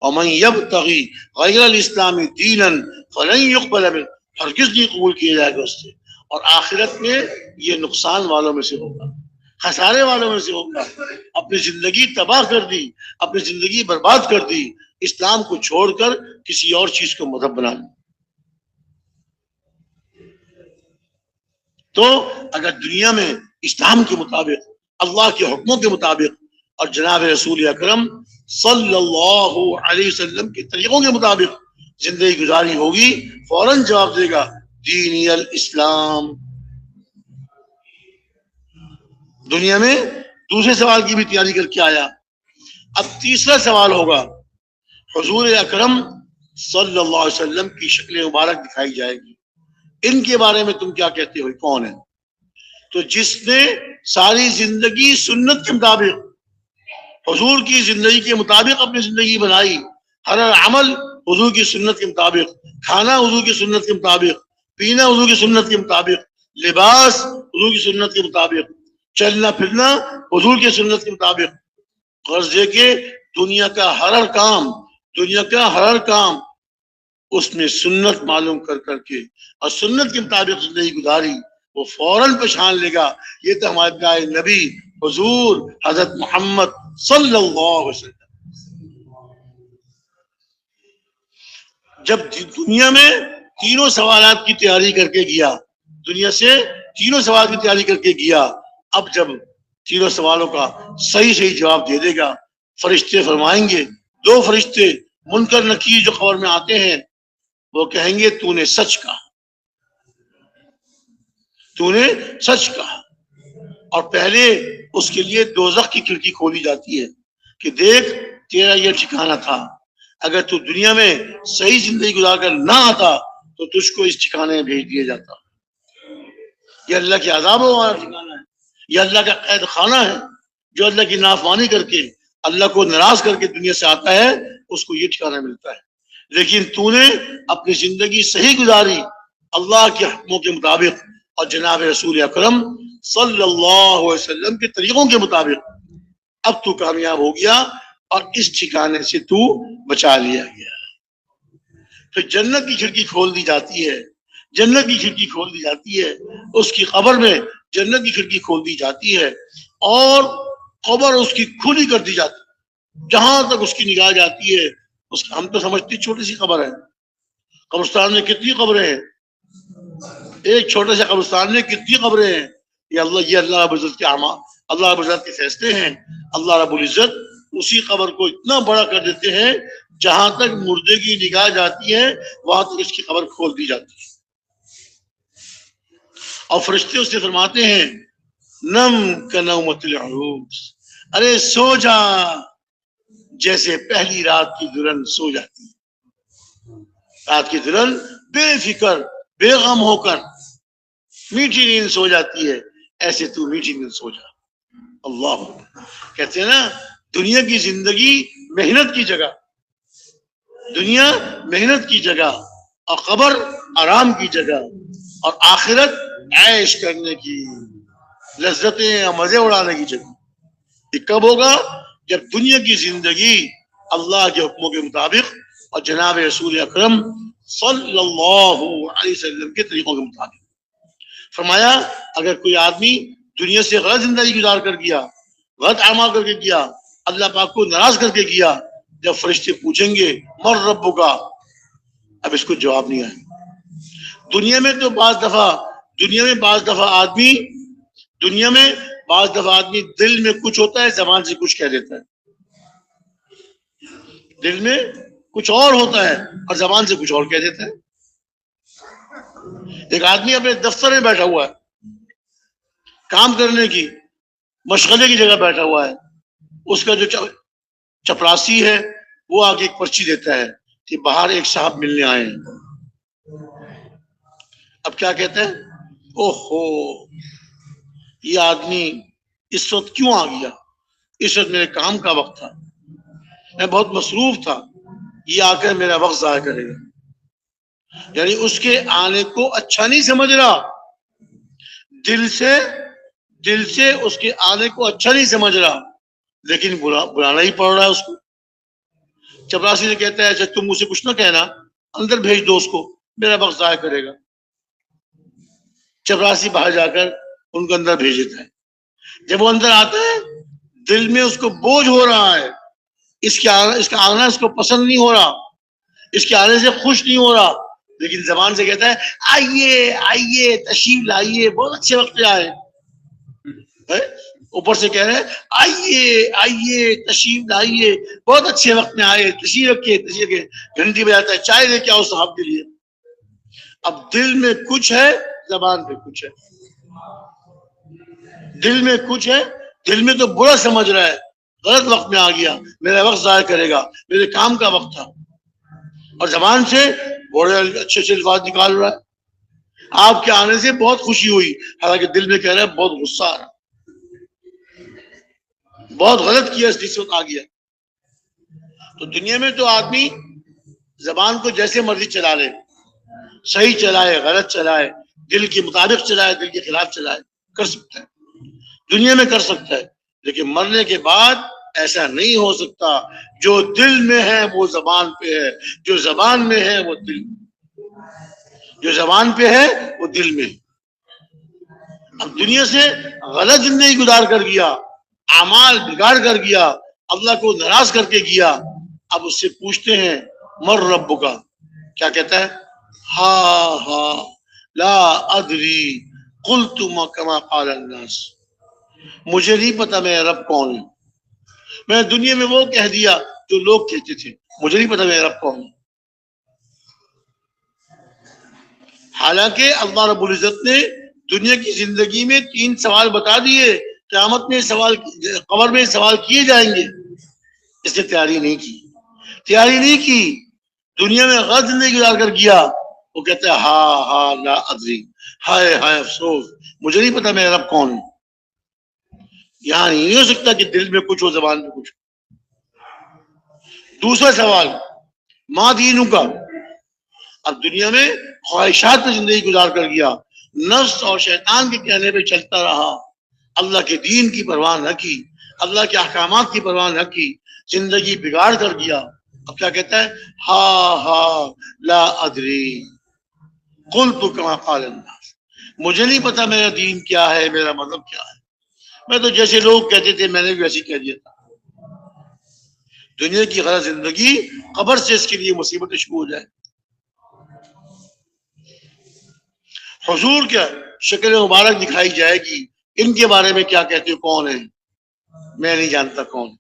ومن یبتغی غیر الاسلام دینا فلن يقبل منه، ہرگز نہیں قبول کیا جائے گا اس سے. اور آخرت میں یہ نقصان والوں میں سے ہوگا، خسارے والوں میں سے ہوگا. اپنی زندگی تباہ کر دی، اپنی زندگی برباد کر دی، اسلام کو چھوڑ کر کسی اور چیز کو مذہب بنا لیا. تو اگر دنیا میں اسلام کے مطابق، اللہ کے حکموں کے مطابق اور جناب رسول اکرم صلی اللہ علیہ وسلم کے طریقوں کے مطابق زندگی گزاری ہوگی، فوراً جواب دے گا دینی الاسلام. دنیا میں دوسرے سوال کی بھی تیاری کر کے آیا. اب تیسرا سوال ہوگا، حضور اکرم صلی اللہ علیہ وسلم کی شکل مبارک دکھائی جائے گی. ان کے بارے میں تم کیا کہتے ہو، کون ہے؟ تو جس نے ساری زندگی سنت کے مطابق، حضور کی زندگی کے مطابق اپنی زندگی بنائی، ہر عمل حضور کی سنت کے مطابق، کھانا حضور کی سنت کے مطابق، پینا حضور کی سنت کے مطابق، لباس حضور کی سنت کے مطابق، چلنا پھرنا حضور کی سنت کے مطابق. غرض یہ کہ دنیا کا ہر کام اس میں سنت معلوم کر کے اور سنت کے مطابق زندگی گزاری، وہ فوراً پہچان لے گا یہ تو ہمارے پیارے نبی حضور حضرت محمد صلی اللہ علیہ وسلم. جب دنیا میں تینوں سوالات کی تیاری کر کے گیا، دنیا سے تینوں سوال کی تیاری کر کے گیا، اب جب تینوں سوالوں کا صحیح جواب دے دے گا، فرشتے فرمائیں گے، 2 فرشتے منکر نکیر جو خبر میں آتے ہیں، وہ کہیں گے تو نے سچ کہا، تو نے سچ کہا. اور پہلے اس کے لیے دوزخ کی کھڑکی کھولی جاتی ہے کہ دیکھ تیرا یہ ٹھکانہ تھا، اگر تو دنیا میں صحیح زندگی گزار کر نہ آتا تو تجھ کو اس ٹھکانے میں بھیج دیا جاتا. یہ اللہ کے عذاب والا ٹھکانہ ہے، یہ اللہ کا قید خانہ ہے. جو اللہ کی نافرمانی کر کے اللہ کو ناراض کر کے دنیا سے آتا ہے اس کو یہ ٹھکانہ ملتا ہے. لیکن تو نے اپنی زندگی صحیح گزاری اللہ کے حکموں کے مطابق اور جناب رسول اکرم صلی اللہ علیہ وسلم کے طریقوں کے مطابق، اب تو کامیاب ہو گیا اور اس ٹھکانے سے تو بچا لیا گیا. پھر جنت کی کھڑکی کھول دی جاتی ہے، جنت کی کھڑکی کھول دی جاتی ہے، اس کی قبر میں جنت کی کھڑکی کھول دی جاتی ہے اور قبر اس کی کھلی کر دی جاتی ہے. جہاں تک اس کی نگاہ جاتی ہے ہم تو سمجھتے چھوٹی سی قبر ہے. قبرستان میں کتنی قبریں ہیں؟ ایک چھوٹے سے قبرستان میں کتنی قبریں ہیں؟ یہ اللہ رب العزت کے اعمال، اللہ رب العزت کے فیصلے ہیں. اللہ رب العزت اسی قبر کو اتنا بڑا کر دیتے ہیں جہاں تک مردے کی نگاہ جاتی ہے وہاں تک اس کی قبر کھول دی جاتی ہے. اور فرشتے اس سے فرماتے ہیں نم کنومت العروس، ارے سو جا جیسے پہلی رات کی دلہن سو جاتی ہے. رات کی دلہن بے فکر بے غم ہو کر میٹھی نیند سو جاتی ہے، ایسے تو میٹھی نیند سو جا. اللہ کہتے ہیں نا دنیا کی زندگی محنت کی جگہ، دنیا محنت کی جگہ اور قبر آرام کی جگہ اور آخرت عیش کرنے کی، لذتیں اور مزے اڑانے کی جگہ. یہ کب ہوگا؟ جب دنیا کی زندگی اللہ کے حکموں کے مطابق اور جناب رسول اکرم صلی اللہ علیہ وسلم کے طریقوں کے مطابق. فرمایا اگر کوئی آدمی دنیا سے غلط زندگی گزار کر گیا، غلط اعمال کر کے گیا، اللہ پاک کو ناراض کر کے گیا، جب فرشتے پوچھیں گے مر رب کا، اب اس کو جواب نہیں آئے. دنیا میں تو بعض دفعہ آدمی دل میں کچھ ہوتا ہے، زبان سے کچھ کہہ دیتا ہے. دل میں کچھ اور ہوتا ہے اور زبان سے کچھ اور کہہ دیتا ہے. ایک آدمی اپنے دفتر میں بیٹھا ہوا ہے، کام کرنے کی مشغلے کی جگہ بیٹھا ہوا ہے، اس کا جو چپراسی ہے وہ آگے ایک پرچی دیتا ہے کہ باہر ایک صاحب ملنے آئے ہیں. اب کیا کہتے ہیں؟ اوہو یہ آدمی اس وقت کیوں آ گیا؟ اس وقت میرے کام کا وقت تھا، میں بہت مصروف تھا، یہ آ کر میرا وقت ضائع کرے گا. یعنی اس کے آنے کو اچھا نہیں سمجھ رہا، دل سے اس کے آنے کو اچھا نہیں سمجھ رہا، لیکن بلانا ہی پڑ رہا ہے اس کو. چپراسی سے کہتا ہے اچھا تم مجھ سے کچھ نہ کہنا، اندر بھیج دو اس کو، میرا وقت ضائع کرے گا. چپراسی باہر جا کر ان کو اندر بھیج دیتا ہے. جب وہ اندر آتا ہے دل میں اس کو بوجھ ہو رہا ہے، اس کا آنا اس کو پسند نہیں ہو رہا، اس کے آنے سے خوش نہیں ہو رہا، لیکن زبان سے کہتا ہے آئیے آئیے تشریف لائیے، بہت اچھے وقت پہ آئے. اوپر سے کہہ رہے ہیں آئیے آئیے تشریف لائیے، بہت اچھے وقت میں آئے، تشریف رکھیے. گھنٹی بجاتا ہے چائے لے کے آؤ صاحب کے لیے. اب دل میں کچھ ہے، زبان پہ کچھ ہے. دل میں کچھ ہے، دل میں تو برا سمجھ رہا ہے، غلط وقت میں آ گیا، میرا وقت ضائع کرے گا، میرے کام کا وقت تھا، اور زبان سے بڑے اچھے اچھے الفاظ نکال رہا ہے. آپ کے آنے سے بہت خوشی ہوئی، حالانکہ دل میں کہہ رہا ہے بہت غصہ آ رہا، بہت غلط کیا اس وقت آ گیا. تو دنیا میں تو آدمی زبان کو جیسے مرضی چلا لے، صحیح چلائے غلط چلائے، دل کے مطابق چلائے دل کے خلاف چلائے، کر سکتا ہے، دنیا میں کر سکتا ہے. لیکن مرنے کے بعد ایسا نہیں ہو سکتا. جو دل میں ہے وہ زبان پہ ہے، جو زبان میں ہے وہ دل میں، جو زبان پہ ہے وہ دل میں. اب دنیا سے غلط زندگی گزار کر گیا، اعمال بگاڑ کر گیا، اللہ کو ناراض کر کے گیا. اب اس سے پوچھتے ہیں مر رب کا، کیا کہتا ہے؟ ہاں لا ادری قلت کما قال الناس، مجھے نہیں پتا میرا رب کون ہے، میں دنیا میں وہ کہہ دیا جو لوگ کہتے تھے، مجھے نہیں پتا میرا رب کون ہے. حالانکہ اللہ رب العزت نے دنیا کی زندگی میں 3 سوال بتا دیے، قیامت میں سوال، قبر میں سوال کیے جائیں گے. اس نے تیاری نہیں کی، دنیا میں غلط زندگی گزار کر گیا. وہ کہتا ہے ہاں لا ادری، ہائے ہائے افسوس، مجھے نہیں پتا میرا رب کون ہے. یہاں نہیں ہو سکتا کہ دل میں کچھ ہو زبان میں کچھ. دوسرا سوال، ماں دینوں کا، اب دنیا میں خواہشات میں زندگی گزار کر گیا، نفس اور شیطان کے کہنے پہ چلتا رہا، اللہ کے دین کی پرواہ نہ کی، اللہ کے احکامات کی پرواہ نہ کی، زندگی بگاڑ کر گیا۔ اب کیا کہتا ہے؟ ہا لا ادری قلت کما قال الناس، مجھے نہیں پتا میرا دین کیا ہے، میرا مذہب کیا ہے، میں تو جیسے لوگ کہتے تھے میں نے بھی ویسے کہہ دیا تھا۔ دنیا کی غلط زندگی، قبر سے اس کے لیے مصیبتیں شروع ہو جائیں۔ حضور کیا شکل مبارک دکھائی جائے گی، ان کے بارے میں کیا کہتے ہو، کون ہے؟ میں نہیں جانتا کون۔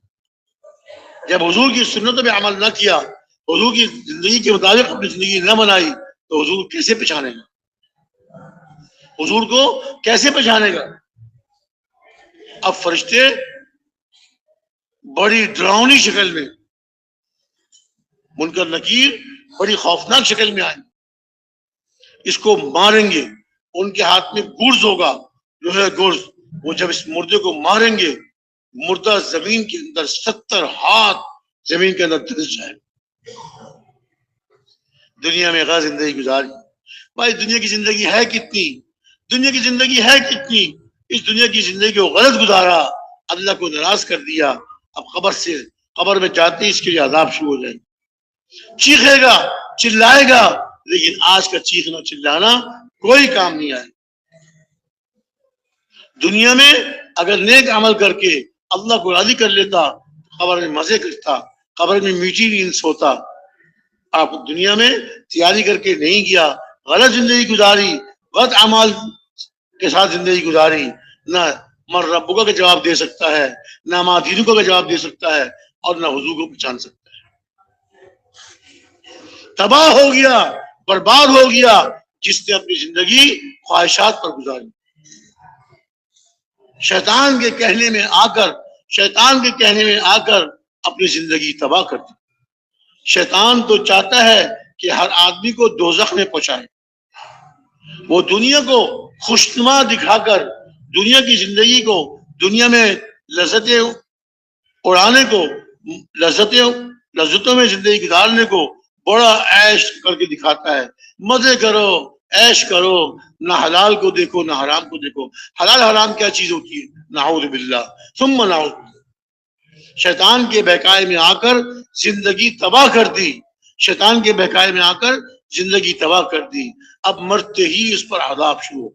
جب حضور کی سنتوں پہ عمل نہ کیا، حضور کی زندگی کے مطابق اپنی زندگی نہ بنائی، تو حضور کیسے پہچانے گا؟ حضور کو کیسے پہچانے گا؟ اب فرشتے بڑی ڈراؤنی شکل میں، منکر نکیر بڑی خوفناک شکل میں آئیں، اس کو ماریں گے، ان کے ہاتھ میں گرز ہوگا، جو ہے گرز، وہ جب اس مردے کو ماریں گے، مردہ زمین کے اندر 70 ہاتھ زمین کے اندر دھس جائے۔ دنیا میں غیر زندگی گزاری، بھائی دنیا کی زندگی ہے کتنی، دنیا کی زندگی ہے کتنی، اس دنیا کی زندگی کو غلط گزارا، اللہ کو ناراض کر دیا، اب قبر میں جاتے ہی اس کے لیے عذاب شروع ہو جائے گا، چیخے گا، چلائے گا، لیکن آج کا چیخنا چلانا کوئی کام نہیں آئے۔ دنیا میں اگر نیک عمل کر کے اللہ کو راضی کر لیتا، قبر میں مزے کرتا، قبر میں میٹھی نیند سوتا۔ آپ دنیا میں تیاری کر کے نہیں گیا، غلط زندگی گزاری، غلط اعمال کے ساتھ زندگی گزاری، نہ من ربک کا جواب دے سکتا ہے، نہ ماں دینک کا جواب دے سکتا ہے، اور نہ حضور کو پہچان سکتا ہے۔ تباہ ہو گیا، برباد ہو گیا جس نے اپنی زندگی خواہشات پر گزاری، شیطان کے کہنے میں آ کر اپنی زندگی تباہ کر دی۔ شیطان تو چاہتا ہے کہ ہر آدمی کو دوزخ میں پہنچائے، وہ دنیا کو خوشنما دکھا کر، دنیا کی زندگی کو، دنیا میں لذتیں اڑانے کو، لذتوں میں زندگی گزارنے کو بڑا عیش کر کے دکھاتا ہے، مزے کرو، عیش کرو، نہ حلال کو دیکھو نہ حرام کو دیکھو۔ حلال حرام کیا چیز ہوتی ہے؟ نعوذ باللہ ثم نعوذ باللہ۔ شیطان کے بہکائے میں آ کر زندگی تباہ کر دی، شیطان کے بہکائے میں آ کر زندگی تباہ کر دی۔ اب مرتے ہی اس پر عذاب شروع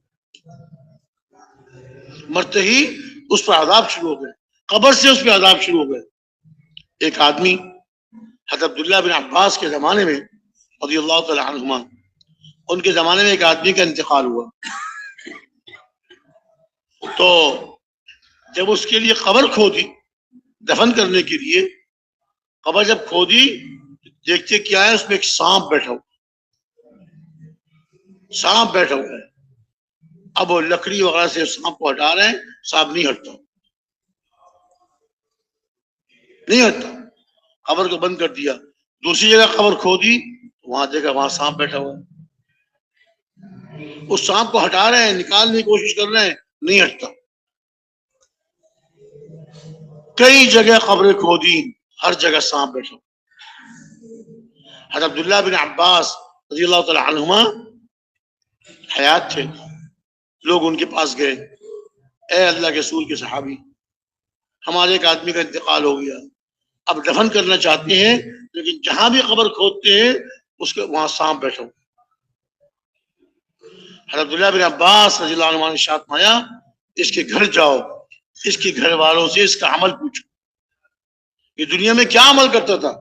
ہو گئے، قبر سے اس پہ عذاب شروع ہو گئے۔ ایک آدمی حضرت عبداللہ بن عباس کے زمانے میں رضی اللہ تعالی عنہما، ان کے زمانے میں ایک آدمی کا انتقال ہوا، تو جب اس کے لیے قبر کھودی دفن کرنے کے لیے، قبر جب کھودی دیکھتے کیا ہے، اس میں ایک سانپ بیٹھا ہوا ہے۔ اب وہ لکڑی وغیرہ سے سانپ کو ہٹا رہے ہیں، سانپ نہیں ہٹتا، قبر کو بند کر دیا۔ دوسری جگہ قبر کھودی، وہاں دیکھا وہاں سانپ بیٹھا ہوا ہے، اس سانپ کو ہٹا رہے ہیں، نکالنے کی کوشش کر رہے ہیں، نہیں ہٹتا۔ کئی جگہ قبریں کھودی، ہر جگہ سانپ بیٹھا۔ حضرت عبداللہ بن عباس رضی اللہ تعالی عنہما حیات تھے، لوگ ان کے پاس گئے، اے اللہ کے رسول کے صحابی، ہمارے ایک آدمی کا انتقال ہو گیا، اب دفن کرنا چاہتے ہیں، لیکن جہاں بھی قبر کھودتے ہیں اس کے وہاں سانپ بیٹھا ہو۔ حضرت عبداللہ بن عباس رضی اللہ عنہ نے ارشاد فرمایا، اس کے گھر جاؤ، اس کے گھر والوں سے اس کا عمل پوچھو، یہ دنیا میں کیا عمل کرتا تھا،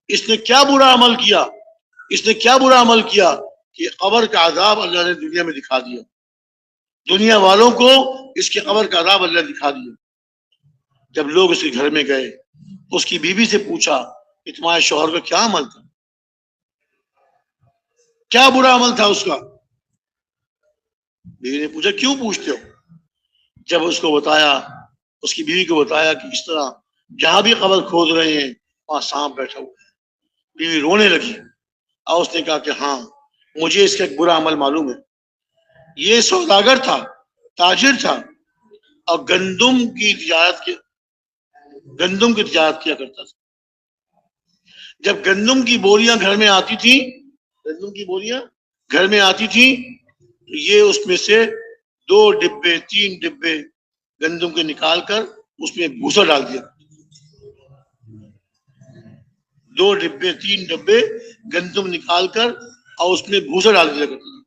اس نے کیا برا عمل کیا کہ قبر کا عذاب اللہ نے دنیا میں دکھا دیا، دنیا والوں کو اس کے قبر کا عذاب اللہ دکھا دیا۔ جب لوگ اس کے گھر میں گئے، اس کی بیوی سے پوچھا کہ تمہارے شوہر کا کیا عمل تھا، کیا برا عمل تھا اس کا؟ بیوی نے پوچھا کیوں پوچھتے ہو؟ جب اس کو بتایا، اس کی بیوی کو بتایا کہ اس طرح جہاں بھی قبر کھود رہے ہیں وہاں سانپ بیٹھا ہوا ہے، بیوی رونے لگی، اور اس نے کہا کہ ہاں مجھے اس کا ایک برا عمل معلوم ہے، یہ سوداگر تھا، تاجر تھا، اور گندم گندم کی تجارت کیا کرتا تھا. جب گندم کی بوریاں گھر میں آتی تھی، گندم کی بوریاں گھر میں آتی تھی، تو یہ اس میں سے 2 ڈبے 3 ڈبے گندم کے نکال کر اس میں بھوسا ڈال دیا. 2 ڈبے 3 ڈبے گندم نکال کر اور اس میں بھوسا ڈال دیا کرتا تھا.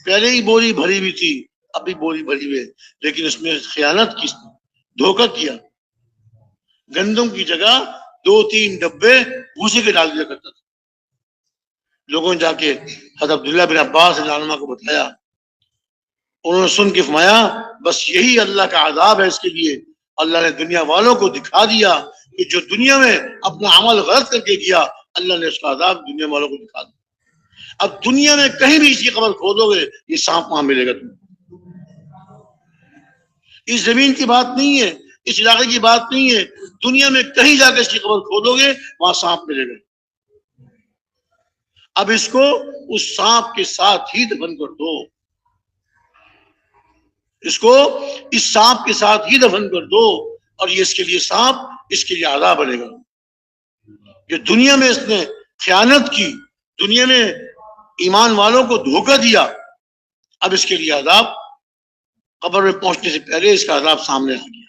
پہلے ہی بوری بھری ہوئی تھی، ابھی بوری بھری ہوئی ہے، لیکن اس میں خیانت کی، دھوکہ کیا. گندم کی جگہ 2-3 ڈبے بھوسے کے ڈال دیا کرتا تھا. لوگوں نے جا کے حضرت عبداللہ بن عباس رضی اللہ عنہما کو بتایا. انہوں نے سن کے فرمایا بس یہی اللہ کا عذاب ہے اس کے لیے. اللہ نے دنیا والوں کو دکھا دیا کہ جو دنیا میں اپنا عمل غلط کر کے کیا، اللہ نے اس کا عذاب دنیا والوں کو دکھا دیا. اب دنیا میں کہیں بھی اس کی قبر کھودو گے، یہ سانپ وہاں ملے گا تمہیں. اس زمین کی بات نہیں ہے، اس علاقے کی بات نہیں ہے، دنیا میں کہیں جا کے اس کی قبر کھودو گے وہاں سانپ ملے گا. اب اس کو اس سانپ کے ساتھ ہی دفن کر دو، اس کو اس سانپ کے ساتھ ہی دفن کر دو، اور یہ اس کے لیے سانپ اس کے لیے عذاب بنے گا. جو دنیا میں اس نے خیانت کی، دنیا میں ایمان والوں کو دھوکہ دیا، اب اس کے لیے عذاب قبر میں پہنچنے سے پہلے اس کا عذاب سامنے آ گیا.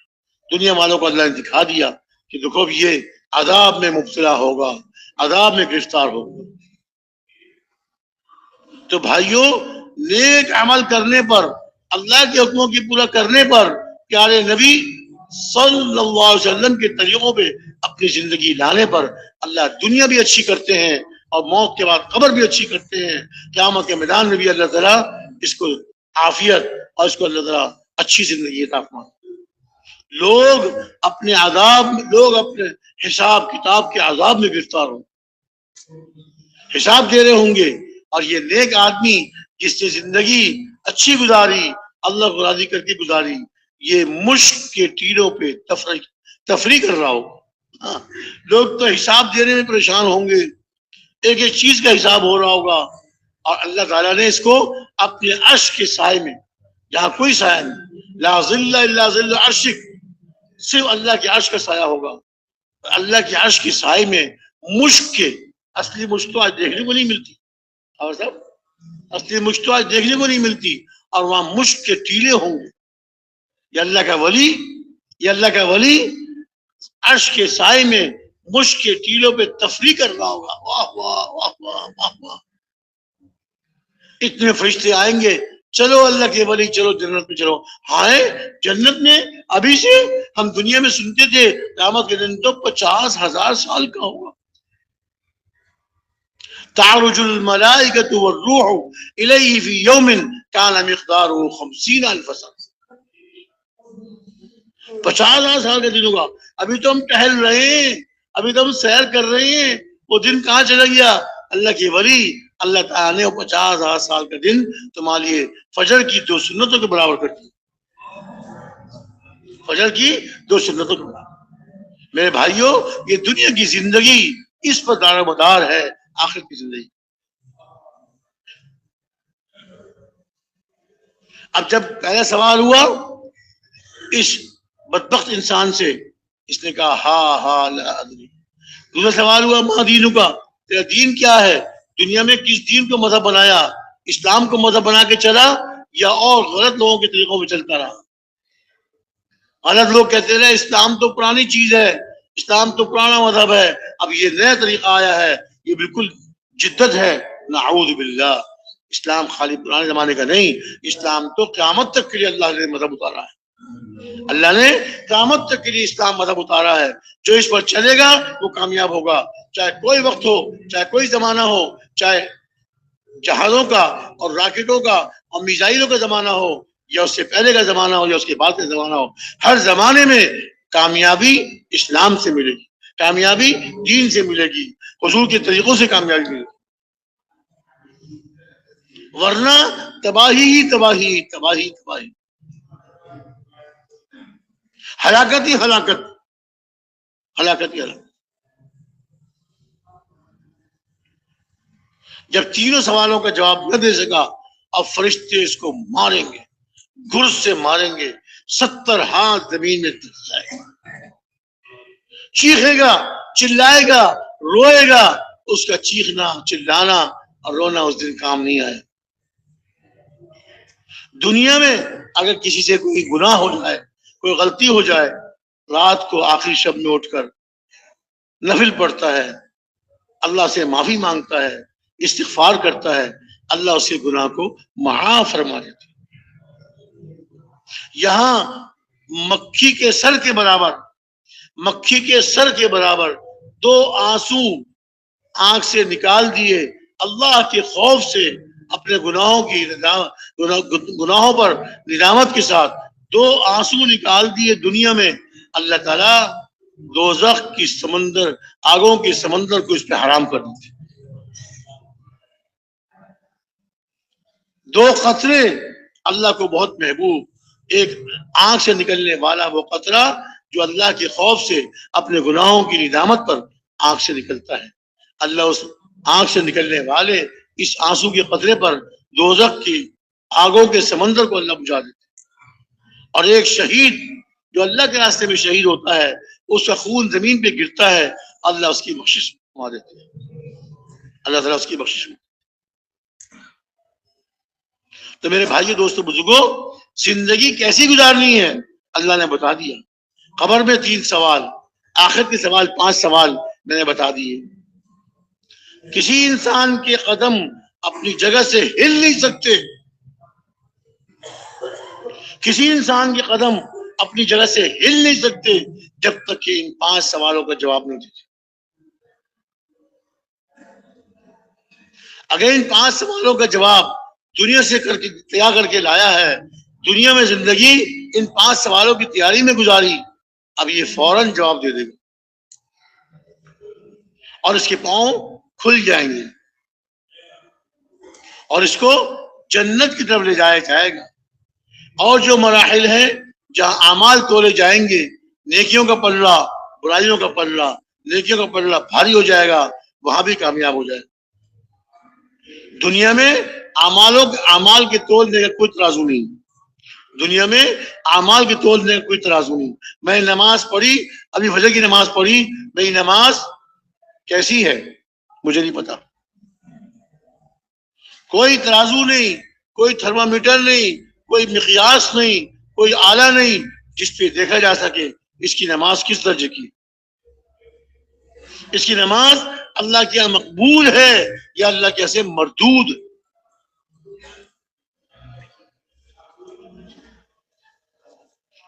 دنیا والوں کو اللہ نے دکھا دیا کہ دیکھو اب یہ عذاب میں مبتلا ہوگا، عذاب میں گرفتار ہوگا. تو بھائیوں، نیک عمل کرنے پر، اللہ کے حکموں کی پورا کرنے پر، پیارے نبی صلی اللہ علیہ وسلم کے طریقوں پہ اپنی زندگی لانے پر اللہ دنیا بھی اچھی کرتے ہیں اور موت کے بعد قبر بھی اچھی کرتے ہیں. قیامت کے میدان میں بھی اللہ تعالیٰ اس کو عافیت اور اس کو اللہ تعالیٰ اچھی زندگی عطا فرماتے. لوگ اپنے عذاب، لوگ اپنے حساب کتاب کے عذاب میں گرفتار ہوں، حساب دے رہے ہوں گے. اور یہ نیک آدمی جس نے زندگی اچھی گزاری، اللہ کو راضی کر کے گزاری، یہ مشک کے ٹیلوں پہ تفریح کر رہا ہو. لوگ تو حساب دینے میں پریشان ہوں گے، ایک ایک چیز کا حساب ہو رہا ہوگا، اور اللہ تعالیٰ نے اس کو اپنے عرش کے سائے میں، جہاں کوئی سایہ نہیں، لا ظل الا ظل عرشک، صرف اللہ کے عرش کا سایہ ہوگا. اللہ کے عرش کے سائے میں مشک کے، اصلی مشک تو آج دیکھنے کو نہیں ملتی، اور سب اصلی مشک تو آج دیکھنے کو نہیں ملتی، اور وہاں مشک کے ٹیلے ہوں گے. یہ اللہ کا ولی، یہ اللہ کا ولی عرش کے سائے میں مشک کے ٹیلوں پہ تفریح کر رہا ہوگا. واہ واہ واہ واہ واہ واہ. اتنے فرشتے آئیں گے، چلو اللہ کے ولی چلو جنت میں چلو. ہائے جنت میں ابھی سے ہم دنیا میں سنتے تھے قیامت کے دن تو 50,000 سال کا ہوگا. تعرج الملائکۃ والروح الیہ فی یوم کان مقدارہ 50,000 سنہ. 50,000 سال کا دن ہوگا. ابھی تو ہم ٹہل رہے ہیں، ابھی تو ہم سیر کر رہے ہیں، وہ دن کہاں چلا گیا؟ اللہ کے ولی اللہ تعالیٰ نے 50,000 سال کا دن تمہارے لیے فجر کی 2 سنتوں کے برابر کر دی. فجر کی 2 سنتوں کے برابر. میرے بھائیوں، یہ دنیا کی زندگی اس پر دار و مدار ہے، آخرت کی زندگی. اب جب پہلا سوال ہوا اس بدبخت انسان سے، اس نے کہا ہا ہا لا ادری. دوسرا سوال ہوا ما دینک کا، تیرا دین کیا ہے؟ دنیا میں کس دین کو مذہب بنایا؟ اسلام کو مذہب بنا کے چلا یا اور غلط لوگوں کے طریقوں میں چلتا رہا؟ غلط لوگ کہتے رہے اسلام تو پرانی چیز ہے، اسلام تو پرانا مذہب ہے، اب یہ نیا طریقہ آیا ہے، یہ بالکل جدت ہے. نعوذ باللہ. اسلام خالی پرانے زمانے کا نہیں، اسلام تو قیامت تک کے لیے اللہ نے مذہب اتارا ہے. اللہ نے قیامت تک کے لیے اسلام مذہب اتارا ہے. جو اس پر چلے گا وہ کامیاب ہوگا، چاہے کوئی وقت ہو، چاہے کوئی زمانہ ہو، چاہے جہازوں کا اور راکٹوں کا اور میزائلوں کا زمانہ ہو، یا اس سے پہلے کا زمانہ ہو یا اس کے بعد کا زمانہ ہو. ہر زمانے میں کامیابی اسلام سے ملے گی، کامیابی دین سے ملے گی، حضور کے طریقوں سے کامیابی ملے گی. ورنہ تباہی ہی تباہی، تباہی تباہی، ہلاکت ہی ہلاکت، ہلاکت ہی ہلاکت. جب تینوں سوالوں کا جواب نہ دے سکا، اب فرشتے اس کو ماریں گے، گرز سے ماریں گے، 70 ہاتھ زمین میں دب جائے گا. چیخے گا، چلائے گا، روئے گا، اس کا چیخنا، چلانا اور رونا اس دن کام نہیں آئے۔ دنیا میں اگر کسی سے کوئی گناہ ہو جائے، کوئی غلطی ہو جائے، رات کو آخری شب میں اٹھ کر نفل پڑھتا ہے، اللہ سے معافی مانگتا ہے، استغفار کرتا ہے، اللہ اس کے گناہ کو معاف فرما دیتا ہے۔ یہاں مکھی کے سر کے برابر، مکھی کے سر کے برابر 2 آنسو آنکھ سے نکال دیے اللہ کے خوف سے، اپنے گناہوں پر ندامت کے ساتھ 2 آنسو نکال دیے دنیا میں، اللہ تعالیٰ دوزخ کی سمندر، آگوں کے سمندر کو اس پہ حرام کر دیتے۔ 2 قطرے اللہ کو بہت محبوب، ایک آنکھ سے نکلنے والا وہ قطرہ جو اللہ کے خوف سے اپنے گناہوں کی ندامت پر آنکھ سے نکلتا ہے، اللہ اس آنکھ سے نکلنے والے اس آنسو کے قطرے پر دوزخ کی آگوں کے سمندر کو اللہ بجھا دیتے ہیں۔ اور ایک شہید جو اللہ کے راستے میں شہید ہوتا ہے، اس کا خون زمین پہ گرتا ہے، اللہ اس کی بخشش فرما دیتے ہیں، اللہ تعالیٰ اس کی بخشش۔ تو میرے بھائی دوستو بزرگوں، زندگی کیسی گزارنی ہے اللہ نے بتا دیا۔ قبر میں 3 سوال، آخرت کے سوال 5 سوال میں نے بتا دیے۔ کسی انسان کے قدم اپنی جگہ سے ہل نہیں سکتے، کسی انسان کے قدم اپنی جگہ سے ہل نہیں سکتے جب تک کہ ان 5 سوالوں کا جواب نہیں دیتے۔ اگر ان 5 سوالوں کا جواب دنیا سے تیار کر کے لایا ہے، دنیا میں زندگی ان 5 سوالوں کی تیاری میں گزاری، اب یہ فوراً جواب دے دے گا اور اس کے پاؤں کھل جائیں گے اور اس کو جنت کی طرف لے جایا جائے گا۔ اور جو مراحل ہیں جہاں اعمال تولے جائیں گے، نیکیوں کا پلڑا، برائیوں کا پلڑا، نیکیوں کا پلڑا بھاری ہو جائے گا، وہاں بھی کامیاب ہو جائے گا۔ دنیا میں اعمال کے تولنے کا کوئی ترازو نہیں، دنیا میں اعمال کے تولنے کا کوئی ترازو نہیں۔ میں نماز پڑھی، ابھی فجر کی نماز پڑھی، میری نماز کیسی ہے مجھے نہیں پتا، کوئی ترازو نہیں، کوئی تھرمامیٹر نہیں، کوئی مقیاس نہیں، کوئی آلہ نہیں جس پہ دیکھا جا سکے اس کی نماز کس درجے کی، اس کی نماز اللہ کے یہاں مقبول ہے یا اللہ کے یہاں سے مردود۔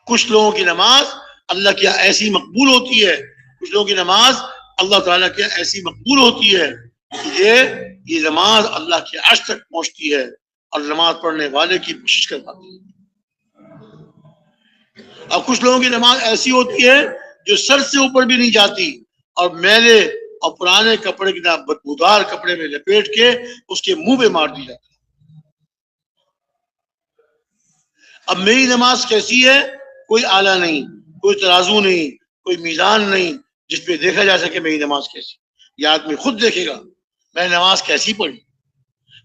کچھ لوگوں کی نماز اللہ کے یہاں ایسی مقبول ہوتی ہے، کچھ لوگوں کی نماز اللہ تعالیٰ کے یہاں ایسی مقبول ہوتی ہے کہ یہ نماز اللہ کے عرش تک پہنچتی ہے اور نماز پڑھنے والے کی کوشش کرواتی ہے۔ اور کچھ لوگوں کی نماز ایسی ہوتی ہے جو سر سے اوپر بھی نہیں جاتی اور میلے اور پرانے کپڑے کی بدبودار کپڑے میں لپیٹ کے اس کے منہ پہ مار دی جاتی ہے۔ اب میری نماز کیسی ہے؟ کوئی آلہ نہیں، کوئی ترازو نہیں، کوئی میزان نہیں جس پہ دیکھا جا سکے میری نماز کیسی۔ یہ آدمی خود دیکھے گا میں نے نماز کیسی پڑھی،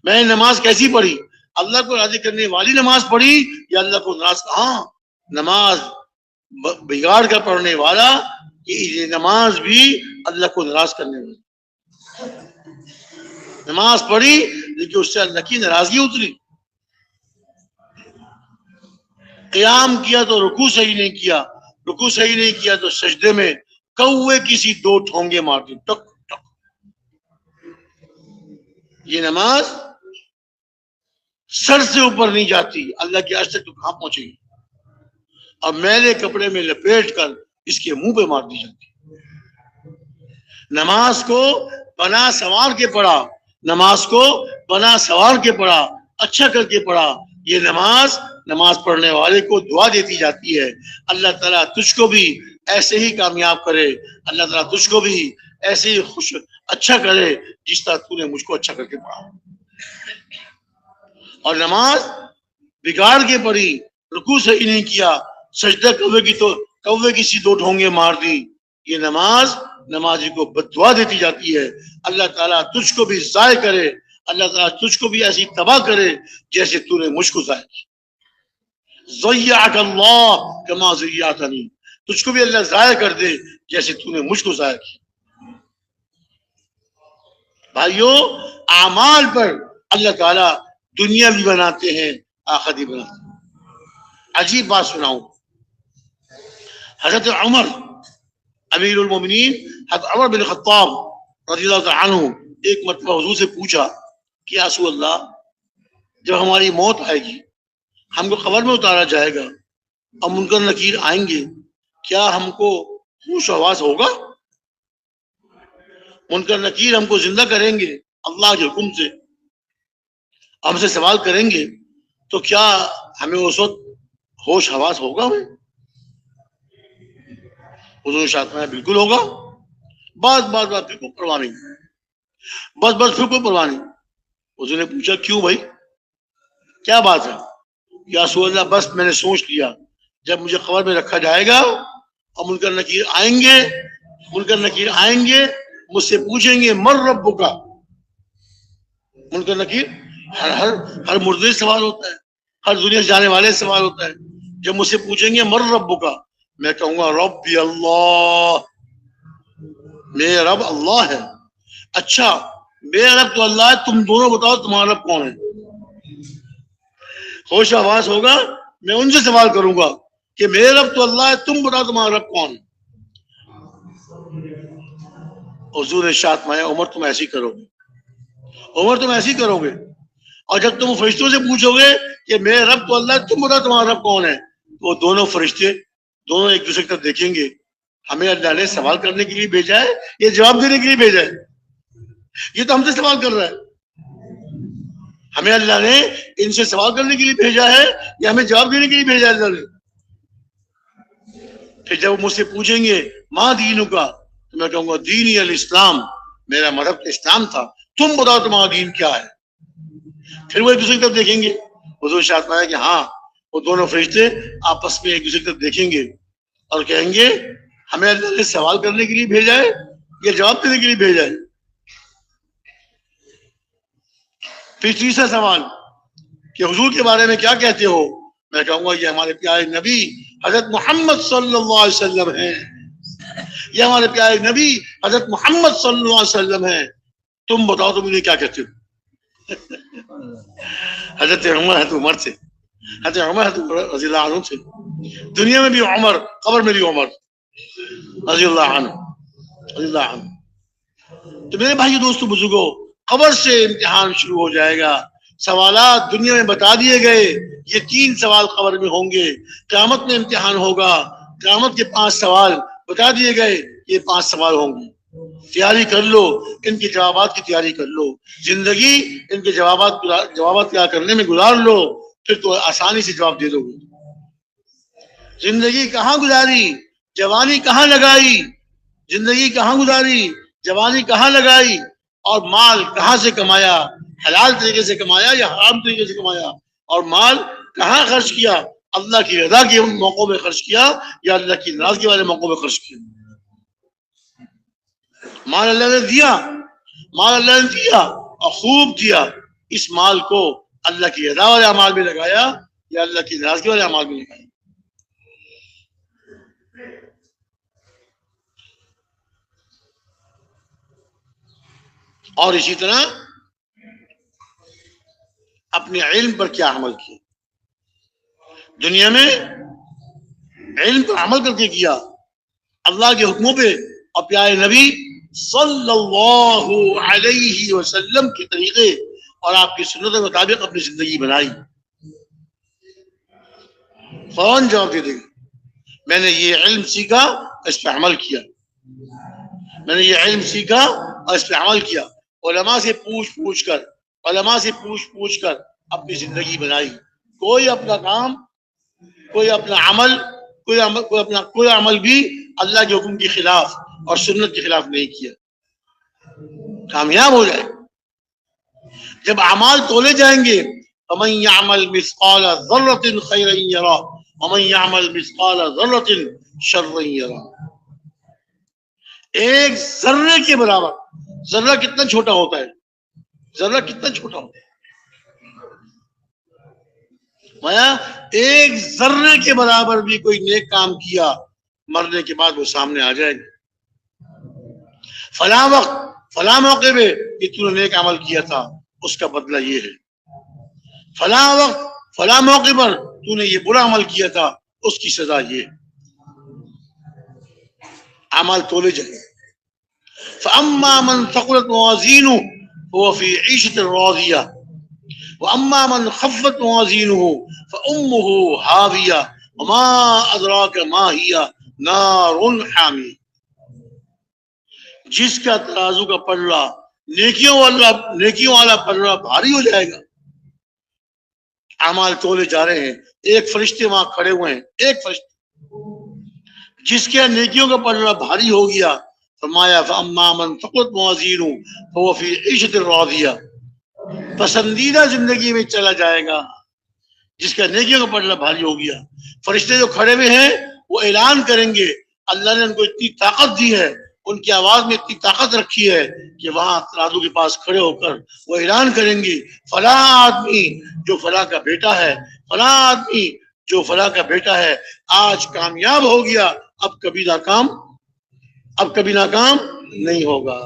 میں نے نماز کیسی پڑھی، اللہ کو راضی کرنے والی نماز پڑھی یا اللہ کو ناراض۔ ہاں، نماز بگاڑ کر پڑھنے والا، یہ نماز بھی اللہ کو ناراض کرنے والی نماز پڑھی لیکن اس سے اللہ کی ناراضگی اتری۔ قیام کیا تو رکوع صحیح نہیں کیا، رکوع صحیح نہیں کیا تو سجدے میں کوے کسی 2 ٹھونگے مار دی، ٹک ٹک۔ یہ نماز سر سے اوپر نہیں جاتی، اللہ کے عرش تک تو کہاں پہنچے گی، اور میلے کپڑے میں لپیٹ کر اس کے منہ پہ مار دی جاتی۔ نماز کو بنا سوار کے پڑھا، نماز کو بنا سوار کے پڑھا، اچھا کر کے پڑھا، یہ نماز پڑھنے والے کو دعا دیتی جاتی ہے، اللہ تعالیٰ تجھ کو بھی ایسے ہی کامیاب کرے، اللہ تعالیٰ تجھ کو بھی ایسے ہی اچھا کرے جس طرح تو نے مجھ کو اچھا کر کے پڑھا۔ اور نماز بگاڑ کے پڑھی، رکوع صحیح نہیں کیا، سجدہ کوے کسی 2 ٹھونگے مار دی، یہ نمازی کو بددعا دیتی جاتی ہے، اللہ تعالیٰ تجھ کو بھی ضائع کرے، اللہ تعالیٰ تجھ کو بھی ایسی تباہ کرے جیسے تو نے مجھ کو ضائع کیا۔ ضیعک اللہ کما ضیعتنی، تجھ کو بھی اللہ ضائع کر دے جیسے تو نے مجھ کو ضائع کیا۔ بھائیو، اعمال پر اللہ تعالیٰ دنیا بھی بناتے ہیں، آخرت بھی بناتے ہیں۔ عجیب بات سناؤں، حضرت عمر امیر المومنین، حضرت عمر بن خطاب رضی اللہ تعالیٰ عنہ ایک مرتبہ حضور سے پوچھا کہ یا رسول اللہ، جب ہماری موت آئے گی، ہم کو قبر میں اتارا جائے گا اور منکر نکیر آئیں گے، کیا ہم کو ہوش و حواس ہوگا؟ منکر نکیر ہم کو زندہ کریں گے اللہ کے حکم سے، ہم سے سوال کریں گے، تو کیا ہمیں اس وقت ہوش حواس ہوگا؟ ہمیں حضور شاہ میں بالکل ہوگا، بس پھر کوئی پرواہ نہیں، بس پھر کوئی پرواہ نہیں۔ حضور نے پوچھا کیوں بھائی، کیا بات ہے؟ یا رسول اللہ، بس میں نے سوچ لیا جب مجھے قبر میں رکھا جائے گا اور منکر نکیر آئیں گے مجھ سے پوچھیں گے مر رب کا۔ منکر نکیر ہر مردے سے سوال ہوتا ہے، ہر دنیا سے جانے والے سے سوال ہوتا ہے۔ جب مجھ سے پوچھیں گے مر رب کا، میں کہوں گا ربی اللہ، میرا رب اللہ ہے۔ اچھا، میرا رب تو اللہ ہے، تم دونوں بتاؤ تمہارا رب کون ہے؟ ہوش آواز ہوگا، میں ان سے سوال کروں گا کہ میرے رب تو اللہ ہے، تم بتاؤ تمہارا رب کون ہے؟ حضور نے ارشاد فرمایا عمر تم ایسی کرو گے، عمر تم ایسی کرو گے، اور جب تم فرشتوں سے پوچھو گے کہ میرے رب تو اللہ ہے، تم بتاؤ تمہارا رب کون ہے، تو وہ دونوں فرشتے دونوں ایک دوسرے کی طرف دیکھیں گے، ہمیں اللہ نے سوال کرنے کے لیے بھیجا ہے یا جواب دینے کے لیے بھیجا ہے؟ یہ تو ہم سے سوال کر رہا ہے، ہمیں اللہ نے ان سے سوال کرنے کے لیے بھیجا ہے یا ہمیں جواب دینے کے لیے بھیجا ہے اللہ نے؟ پھر جب مجھ سے پوچھیں گے ماں دینوں کا، تو میں کہوں گا دینی الاسلام، میرا مذہب اسلام تھا، تم بتاؤ تمہارا دین کیا ہے؟ پھر وہ ایک دوسرے کی طرف دیکھیں گے۔ حضور شاہ فرمایا کہ ہاں، وہ دونوں فرشتے آپس میں ایک دوسرے کی طرف دیکھیں گے اور کہیں گے ہمیں اللہ نے سوال کرنے کے لیے بھیجا ہے یا جواب دینے کے لیے بھیجا ہے؟ پھر تیسرا سوال کہ حضور کے بارے میں کیا کہتے ہو؟ میں کہوں گا یہ ہمارے پیارے نبی حضرت محمد صلی اللہ علیہ وسلم ہیں، یہ ہمارے پیارے نبی حضرت محمد صلی اللہ علیہ وسلم ہیں، تم بتاؤ تم انہیں کیا کہتے ہو؟ حضرت عمر سے، حضرت عمر رضی اللہ عنہ سے، دنیا میں بھی عمر، قبر میں بھی عمر رضی اللہ عنہ۔ تو میرے بھائی دوستو بزرگوں، قبر سے امتحان شروع ہو جائے گا، سوالات دنیا میں بتا دیے گئے، یہ 3 سوال قبر میں ہوں گے، قیامت میں امتحان ہوگا، قیامت کے 5 سوال بتا دیے گئے، یہ 5 سوال ہوں گے، تیاری کر لو، ان کے جوابات کی تیاری کر لو، زندگی ان کے جوابات تیار کرنے میں گزار لو، پھر تو آسانی سے جواب دے دو گے۔ زندگی کہاں گزاری، جوانی کہاں لگائی، زندگی کہاں گزاری، جوانی کہاں لگائی، اور مال کہاں سے کمایا، حلال طریقے سے کمایا یا حرام طریقے سے کمایا، اور مال کہاں خرچ کیا، اللہ کی رضا کے موقعوں میں خرچ کیا یا اللہ کی ناراضگی والے موقعوں میں خرچ کیا۔ مال اللہ نے دیا اور خوب دیا، اس مال کو اللہ کی رضا والے اعمال میں لگایا یا اللہ کی ناراضگی والے اعمال میں لگایا۔ اور اسی طرح اپنے علم پر کیا عمل کیا، دنیا میں علم پر عمل کر کے کیا، اللہ کے حکموں پہ اور پیارے نبی صلی اللہ علیہ وسلم کے طریقے اور آپ کی سنت کے مطابق اپنی زندگی بنائی، فوراً جواب دے دے گا میں نے یہ علم سیکھا، اس پہ عمل کیا، میں نے یہ علم سیکھا اور اس پہ عمل کیا، علماء سے پوچھ کر اپنی زندگی بنائی، کوئی اپنا کام، کوئی اپنا عمل، کوئی عمل بھی اللہ کے حکم کے خلاف اور سنت کے خلاف نہیں کیا، کامیاب ہو جائے۔ جب اعمال تولے جائیں گے فَمَن يَعْمَلْ مِثْقَالَ ذَرَّةٍ خَيْرًا يَرَهُ وَمَن يَعْمَلْ مِثْقَالَ ذَرَّةٍ شَرًّا يَرَهُ۔ ایک ذرے کے برابر، ذرہ کتنا چھوٹا ہوتا ہے، ذرہ کتنا چھوٹا ہوتا ہے، ایک ذرے کے برابر بھی کوئی نیک کام کیا مرنے کے بعد وہ سامنے آ جائے گا۔ فلاں وقت فلاں موقع پہ کہ تو نے نیک عمل کیا تھا اس کا بدلہ یہ ہے، فلاں وقت فلاں موقع پر تو نے یہ برا عمل کیا تھا اس کی سزا یہ ہے۔ اعمال تولے جائیں۔ فَأَمَّا مَنْ ثَقُلَتْ مَوَازِينُهُ فَهُوَ فِي عِيشَةٍ رَاضِيَةٍ وَأَمَّا مَنْ خَفَّتْ مَوَازِينُهُ فَأُمُّهُ هَاوِيَةٌ وَمَا أَدْرَاكَ مَا هِيَ نَارٌ حَامِيَةٌ۔ جس کا ترازو کا پلڑا نیکیوں والا پلڑا بھاری ہو جائے گا، اعمال تولے جا رہے ہیں، ایک فرشتے وہاں کھڑے ہوئے ہیں، ایک فرشتے، جس کے نیکیوں کا پلڑا بھاری ہو گیا، فرمایا فَأَمَّا مَنْ ثَقُلَتْ مَوَازِينُهُ فَهُوَ فِي عِيشَةٍ رَاضِيَةٍ، پسندیدہ زندگی میں چلا جائے گا جس کا نیکیوں کا پلڑا بھاری ہو گیا۔ فرشتے جو کھڑے ہوئے ہیں وہ اعلان کریں گے، اللہ نے ان کو اتنی طاقت دی ہے، ان کی آواز میں اتنی طاقت رکھی ہے کہ وہاں ترازو کے پاس کھڑے ہو کر وہ اعلان کریں گے فلاں آدمی جو فلاں کا بیٹا ہے، فلاں آدمی جو فلاں کا بیٹا ہے آج کامیاب ہو گیا، اب کبھی ناکام نہیں ہوگا۔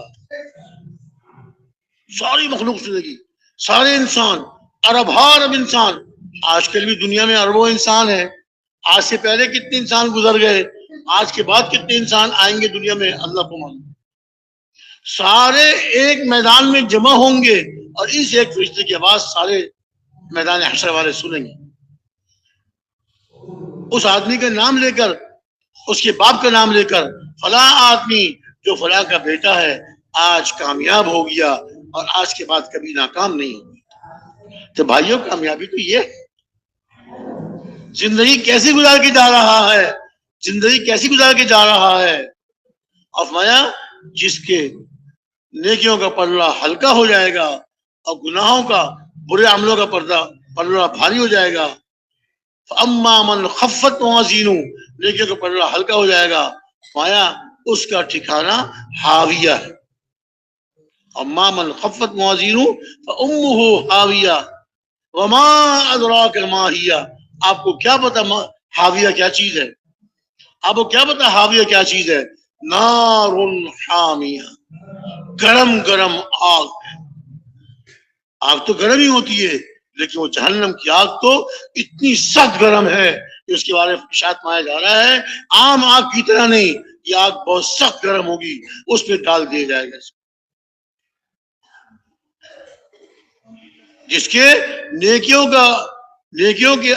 ساری مخلوق زندگی، سارے انسان، ارب انسان، آج کل بھی دنیا میں اربوں انسان ہیں، آج سے پہلے کتنے انسان گزر گئے، آج کے بعد کتنے انسان آئیں گے دنیا میں اللہ کو معلوم۔ سارے ایک میدان میں جمع ہوں گے اور اس ایک فرشتے کی آواز سارے میدان حشر والے سنیں گے، اس آدمی کا نام لے کر، اس کے باپ کا نام لے کر، فلاں آدمی جو فلاں کا بیٹا ہے آج کامیاب ہو گیا اور آج کے بعد کبھی ناکام نہیں ہوگا۔ تو بھائیوں، کامیابی تو یہ ہے۔ زندگی کیسی گزار کے جا رہا ہے، زندگی کیسی گزار کے جا رہا ہے، اور فرمایا جس کے نیکیوں کا پلڑا ہلکا ہو جائے گا اور گناہوں کا، برے عملوں کا پلڑا بھاری ہو جائے گا۔ فَأَمَّا مَنْ خَفَّتْ مَوَازِينُهُ، نیکیوں کا پلڑا ہلکا ہو جائے گا، فرمایا اس کا ٹھکانہ ہاویہ ہے۔ اما من خفت موازینہ فامہ ہاویہ وما ادراک ما ہی، آپ کو کیا پتا ہاویہ کیا چیز ہے؟ آپ کو کیا پتا ہاویہ کیا چیز ہے؟ نار حامیہ، گرم گرم آگ ہے۔ آگ تو گرم ہی ہوتی ہے، لیکن وہ جہنم کی آگ تو اتنی سخت گرم ہے کہ اس کے بارے میں اشارت مایا جا رہا ہے عام آگ کی طرح نہیں، یہ آگ بہت سخت گرم ہوگی، اس پہ ڈال دیا جائے گا۔ جس کے نیکیوں کے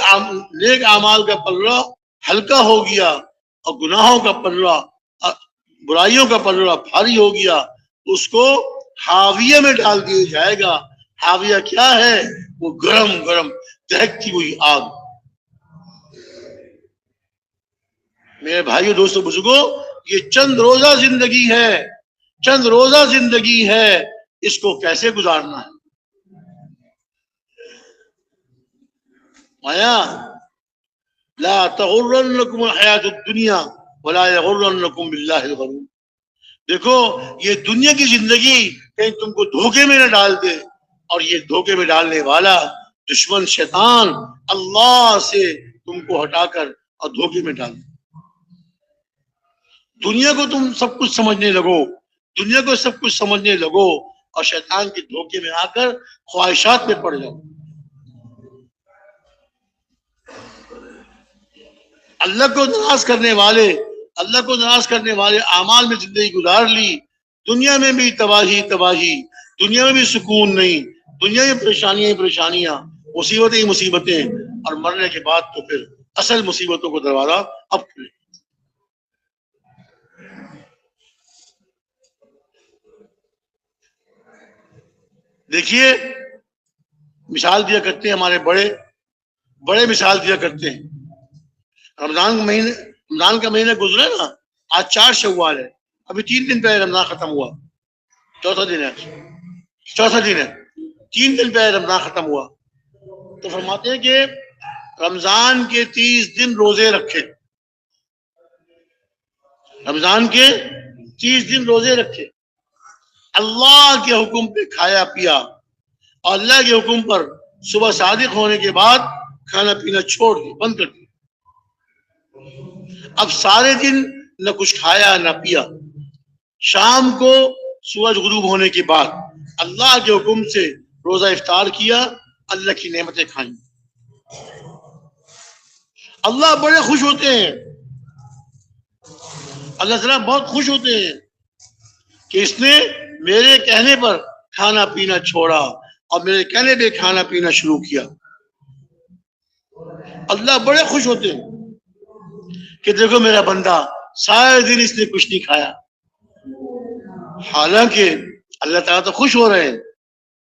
نیک اعمال کا پلڑا ہلکا ہو گیا اور گناہوں کا پلڑا، برائیوں کا پلڑا بھاری ہو گیا، اس کو حاویہ میں ڈال دیا جائے گا۔ حاویہ کیا ہے؟ وہ گرم گرم دہکتی ہوئی آگ۔ میرے بھائیو، دوستو، بزرگوں، یہ چند روزہ زندگی ہے، چند روزہ زندگی ہے، اس کو کیسے گزارنا ہے؟ آیا لا تغرنکم الحیات الدنیا ولا یغرنکم باللہ الغرور۔ دیکھو، یہ دنیا کی زندگی کہیں تم کو دھوکے میں نہ ڈال دے، اور یہ دھوکے میں ڈالنے والا دشمن شیطان اللہ سے تم کو ہٹا کر اور دھوکے میں ڈال دے۔ دنیا کو تم سب کچھ سمجھنے لگو، دنیا کو سب کچھ سمجھنے لگو اور شیطان کے دھوکے میں آ کر خواہشات میں پڑ جاؤ۔ اللہ کو ناراض کرنے والے اعمال میں زندگی گزار لی، دنیا میں بھی تباہی، دنیا میں بھی سکون نہیں، دنیا میں پریشانیاں، مصیبتیں، اور مرنے کے بعد تو پھر اصل مصیبتوں کو دروازہ اب کھلے۔ دیکھیے، مثال دیا کرتے ہیں ہمارے بڑے مثال دیا کرتے ہیں۔ رمضان کا مہینہ گزرا نا، آج 4 شوال ہے، ابھی 3 دن پہلے رمضان ختم ہوا، چوتھا دن ہے، 3 دن پہلے رمضان ختم ہوا۔ تو فرماتے ہیں کہ رمضان کے 30 دن روزے رکھے، رمضان کے 30 دن روزے رکھے، اللہ کے حکم پہ کھایا پیا، اور اللہ کے حکم پر صبح صادق ہونے کے بعد کھانا پینا چھوڑ دیا، بند کر دیا۔ اب سارے دن نہ کچھ کھایا نہ پیا، شام کو سورج غروب ہونے کے بعد اللہ کے حکم سے روزہ افطار کیا، اللہ کی نعمتیں کھائیں۔ اللہ بڑے خوش ہوتے ہیں، اللہ تعالیٰ بہت خوش ہوتے ہیں کہ اس نے میرے کہنے پر کھانا پینا چھوڑا اور میرے کہنے پہ کھانا پینا شروع کیا۔ اللہ بڑے خوش ہوتے ہیں کہ دیکھو میرا بندہ سارے دن اس نے کچھ نہیں کھایا، حالانکہ اللہ تعالیٰ تو خوش ہو رہے ہیں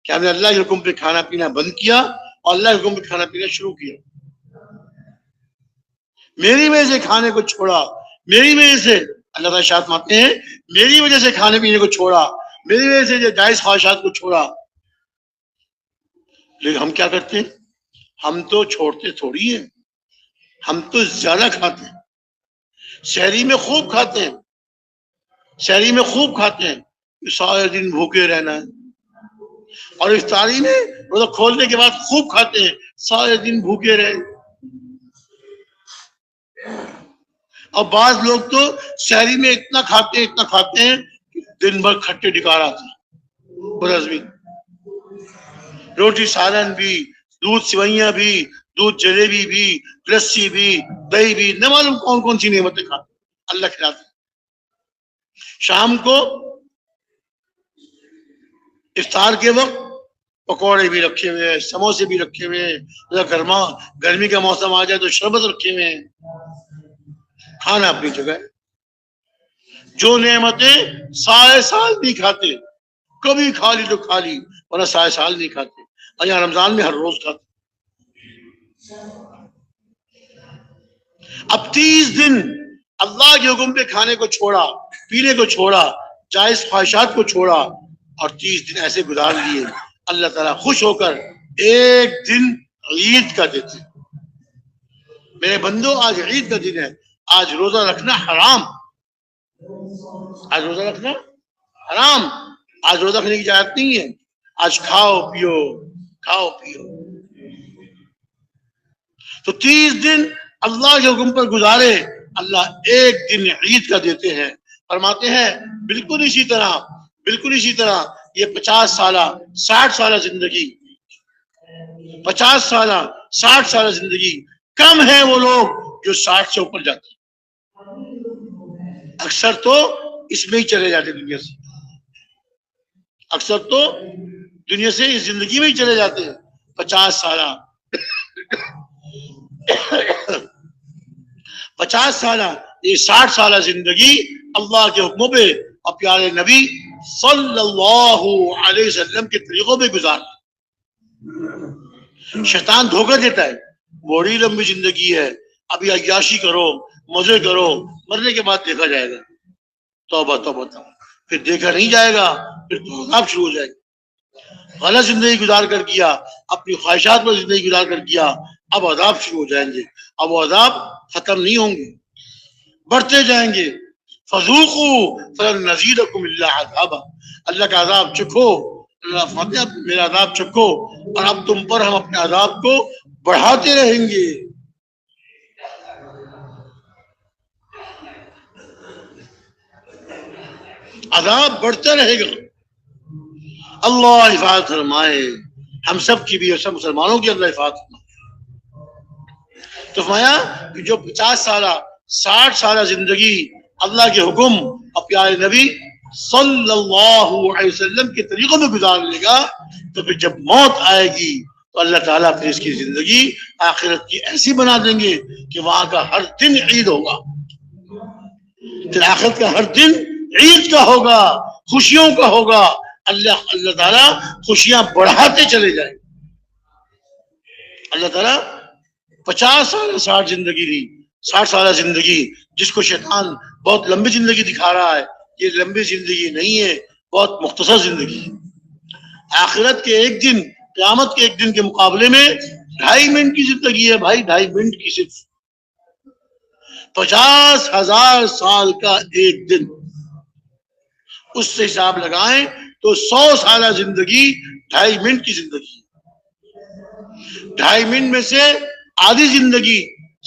کہ ہم نے اللہ کے حکم پہ کھانا پینا بند کیا اور اللہ کے حکم پہ کھانا پینا شروع کیا، میری وجہ سے کھانے کو چھوڑا، میری وجہ سے اللہ تعالیٰ ارشاد فرماتے ہیں میری وجہ سے کھانے پینے کو چھوڑا، میری وجہ سے جائز خواہشات کو چھوڑا۔ لیکن ہم کیا کرتے ہیں؟ ہم تو چھوڑتے تھوڑی ہیں، ہم تو زیادہ کھاتے ہیں، شہری میں خوب کھاتے ہیں، شہری میں خوب کھاتے ہیں، سارے دن بھوکے رہنا ہے، اور افطاری میں روزہ کھولنے کے بعد خوب کھاتے ہیں، سارے دن بھوکے رہے۔ اور بعض لوگ تو شہری میں اتنا کھاتے ہیں کہ دن بھر کھٹے ڈکار آتے ہیں، روٹی سالن بھی، دودھ سوئیاں بھی، دودھ جلیبی بھی، لسی بھی، دہی بھی، نہ معلوم کون کون سی نعمتیں کھاتے اللہ کھلاتے ہیں۔ شام کو افطار کے وقت پکوڑے بھی رکھے ہوئے ہیں، سموسے بھی رکھے ہوئے ہیں، گرمی کا موسم آ جائے تو شربت رکھے ہوئے ہیں، کھانا اپنی جگہ۔ جو نعمتیں سارے سال نہیں کھاتے، کبھی کھا لی تو کھا لی، ورنہ سارے سال نہیں کھاتے، اور یہاں رمضان میں ہر روز کھاتے۔ اب 30 دن اللہ کے حکم پہ کھانے کو چھوڑا، پینے کو چھوڑا، جائز خواہشات کو چھوڑا، اور 30 دن ایسے گزار لیے، اللہ تعالیٰ خوش ہو کر ایک دن عید کا دیتے۔ میرے بندو آج عید کا دن ہے، آج روزہ رکھنا حرام، آج روزہ رکھنا حرام، آج روزہ رکھنے کی اجازت نہیں ہے، آج کھاؤ پیو، کھاؤ پیو۔ تو 30 دن اللہ کے حکم پر گزارے، اللہ ایک دن عید کا دیتے ہیں۔ فرماتے ہیں بالکل اسی طرح یہ 50 سالہ 60 سالہ زندگی، 50 سالہ 60 سالہ زندگی، کم ہے وہ لوگ جو 60 سے اوپر جاتے ہیں، اکثر تو اس میں ہی چلے جاتے دنیا سے، اکثر تو دنیا سے اس زندگی میں ہی چلے جاتے ہیں۔ 50 سالہ 50 سالہ یہ 60 سالہ زندگی اللہ کے حکموں پہ اور پیارے نبی صلی اللہ علیہ وسلم کے طریقوں پہ گزار۔ شیطان دھوکہ دیتا ہے، بڑی لمبی زندگی ہے، ابھی عیاشی کرو، مزے کرو، مرنے کے بعد دیکھا جائے گا۔ توبہ توبہ توبہ، پھر دیکھا نہیں جائے گا، پھر تو عذاب شروع ہو جائے گا۔ غلط زندگی گزار کر کیا، اپنی خواہشات پر زندگی گزار کر کیا، اب عذاب شروع ہو جائیں گے، اب وہ عذاب ختم نہیں ہوں گے، بڑھتے جائیں گے۔ فذوقوا فلن نزیدکم الا عذابا، اللہ کا عذاب چکھو، اللہ فرماتے ہیں میرا عذاب چکھو، اور اب تم پر ہم اپنے عذاب کو بڑھاتے رہیں گے۔ عذاب بڑھتا رہے گا۔ اللہ حفاظت فرمائے ہم سب کی بھی اور سب مسلمانوں کی، اللہ حفاظت فرمائے۔ تو فرمایا کہ جو 50 سالہ 60 سالہ زندگی اللہ کے حکم اور پیارے نبی صلی اللہ علیہ وسلم کے طریقوں میں گزار لے گا، تو پھر جب موت آئے گی تو اللہ تعالیٰ پھر اس کی زندگی آخرت کی ایسی بنا دیں گے کہ وہاں کا ہر دن عید ہوگا، پھر آخرت کا ہر دن عید کا ہوگا، خوشیوں کا ہوگا۔ اللہ تعالیٰ خوشیاں بڑھاتے چلے جائیں۔ اللہ تعالیٰ 50 سال 60 زندگی دی، 60 سالہ زندگی، جس کو شیطان بہت لمبی زندگی دکھا رہا ہے، یہ لمبی زندگی نہیں ہے، بہت مختصر زندگی ہے۔ آخرت کے ایک دن، قیامت کے ایک دن کے مقابلے میں 2.5 منٹ کی زندگی ہے بھائی، 2.5 منٹ کی صرف۔ 50,000 سال کا ایک دن، اس سے حساب لگائیں تو 100 سالہ زندگی 2.5 منٹ کی زندگی ہے۔ 2.5 منٹ میں سے آدھی زندگی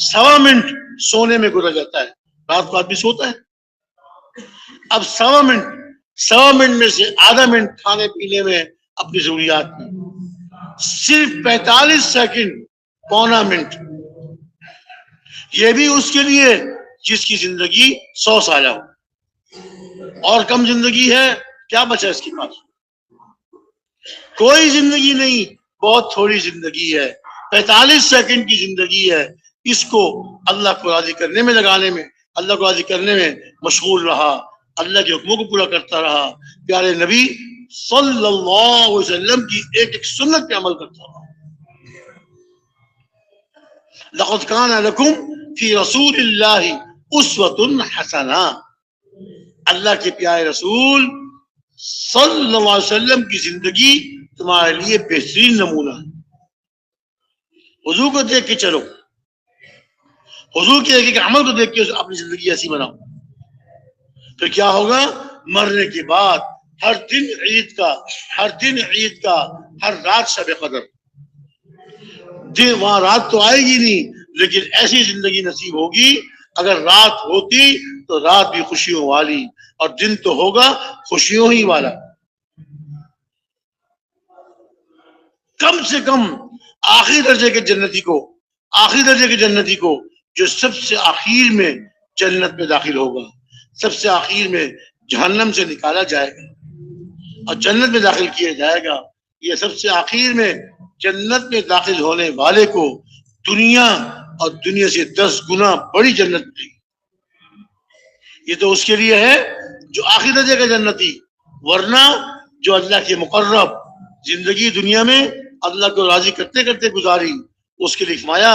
1.25 منٹ سونے میں گزر جاتا ہے، رات کو آدمی سوتا ہے، اب 100 منٹ میں سے آدھا منٹ کھانے پینے میں، اپنی ضروریات میں، صرف 45 سیکنڈ، پونا منٹ، یہ بھی اس کے لیے جس کی زندگی 100 سالہ ہو، اور کم زندگی ہے کیا بچا اس کے پاس؟ کوئی زندگی نہیں، بہت تھوڑی زندگی ہے، 45 سیکنڈ کی زندگی ہے، اس کو اللہ کو راضی کرنے میں لگانے میں، اللہ کو راضی کرنے میں مشغول رہا، اللہ کے حکموں کو پورا کرتا رہا، پیارے نبی صلی اللہ علیہ وسلم کی ایک ایک سنت پہ عمل کرتا رہا۔ لقد کان لکم فی رسول اللہ اسوۃ حسنہ، اللہ کے پیارے رسول صلی اللہ علیہ وسلم کی زندگی تمہارے لیے بہترین نمونہ ہے۔ حضور کو دیکھ کے چلو، حضور کے ایک ایک عمل کو دیکھ کے اپنی زندگی ایسی بناؤ، پھر کیا ہوگا؟ مرنے کے بعد ہر دن عید کا، ہر دن عید کا، ہر رات شب قدر، دن وہاں رات تو آئے گی نہیں، لیکن ایسی زندگی نصیب ہوگی، اگر رات ہوتی تو رات بھی خوشیوں والی، اور دن تو ہوگا خوشیوں ہی والا۔ کم سے کم آخری درجے کے جنتی کو، آخری درجے کے جنتی کو، جو سب سے آخر میں جنت میں داخل ہوگا، سب سے آخر میں جہنم سے نکالا جائے گا اور جنت میں داخل کیا جائے گا، یہ سب سے آخر میں جنت میں داخل ہونے والے کو دنیا اور دنیا سے 10 گنا بڑی جنت ملے گی۔ یہ تو اس کے لیے ہے جو آخری درجے کا جنتی، ورنہ جو اللہ کے مقرب زندگی دنیا میں اللہ کو راضی کرتے کرتے گزاری، اس کے لیے فرمایا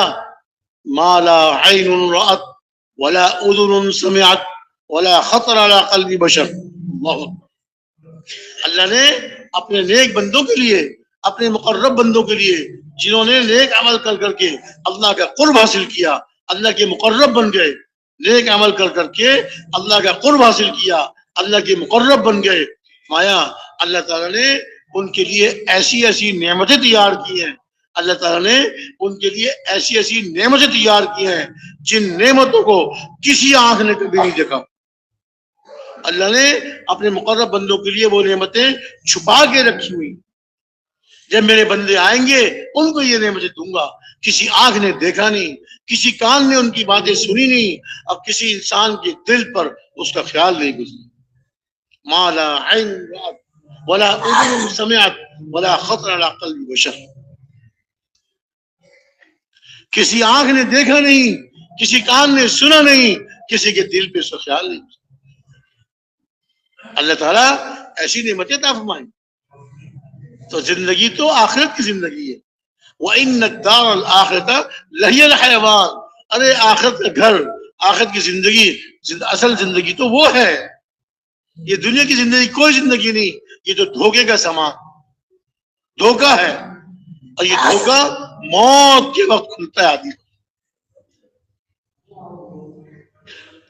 ما لا عین رأت ولا اذن سمعت ولا خطر على قلب بشر۔ اللہ نے اپنے نیک بندوں کے لیے، اپنے مقرب بندوں کے لیے، جنہوں نے نیک عمل کر کر کے اللہ کا قرب حاصل کیا، اللہ کے مقرب بن گئے، نیک عمل کر کر کے اللہ کا قرب حاصل کیا، اللہ کے مقرب بن گئے، مایا اللہ تعالیٰ نے ان کے لیے ایسی ایسی نعمتیں تیار کی ہیں، اللہ تعالیٰ نے ان کے لیے ایسی ایسی نعمتیں تیار کی ہیں جن نعمتوں کو کسی آنکھ نے کبھی نہیں دیکھا۔ اللہ نے اپنے مقرب بندوں کے لیے وہ نعمتیں چھپا کے رکھی ہوئی، جب میرے بندے آئیں گے ان کو یہ نعمتیں دوں گا، کسی آنکھ نے دیکھا نہیں، کسی کان نے ان کی باتیں سنی نہیں، اور کسی انسان کے دل پر اس کا خیال نہیں گزرا۔ ما لا عین رأت ولا اذن سمعت ولا خطر على قلب بشر، کسی آنکھ نے دیکھا نہیں، کسی کان نے سنا نہیں، کسی کے دل پہ اس کا خیال نہیں۔ اللہ تعالیٰ ایسی نعمتیں عطا فرمائیں۔ تو زندگی تو آخرت کی زندگی ہے، وَإِنَّ الدَّارَ الْآخِرَةَ لَهِيَ الْحَيَوَانُ، ارے آخرت کا گھر، آخرت کی زندگی، اصل زندگی تو وہ ہے، یہ دنیا کی زندگی کوئی زندگی نہیں، یہ تو دھوکے کا سامان، دھوکا ہے، اور یہ دھوکا موت کے وقت کھلتا ہے آدمی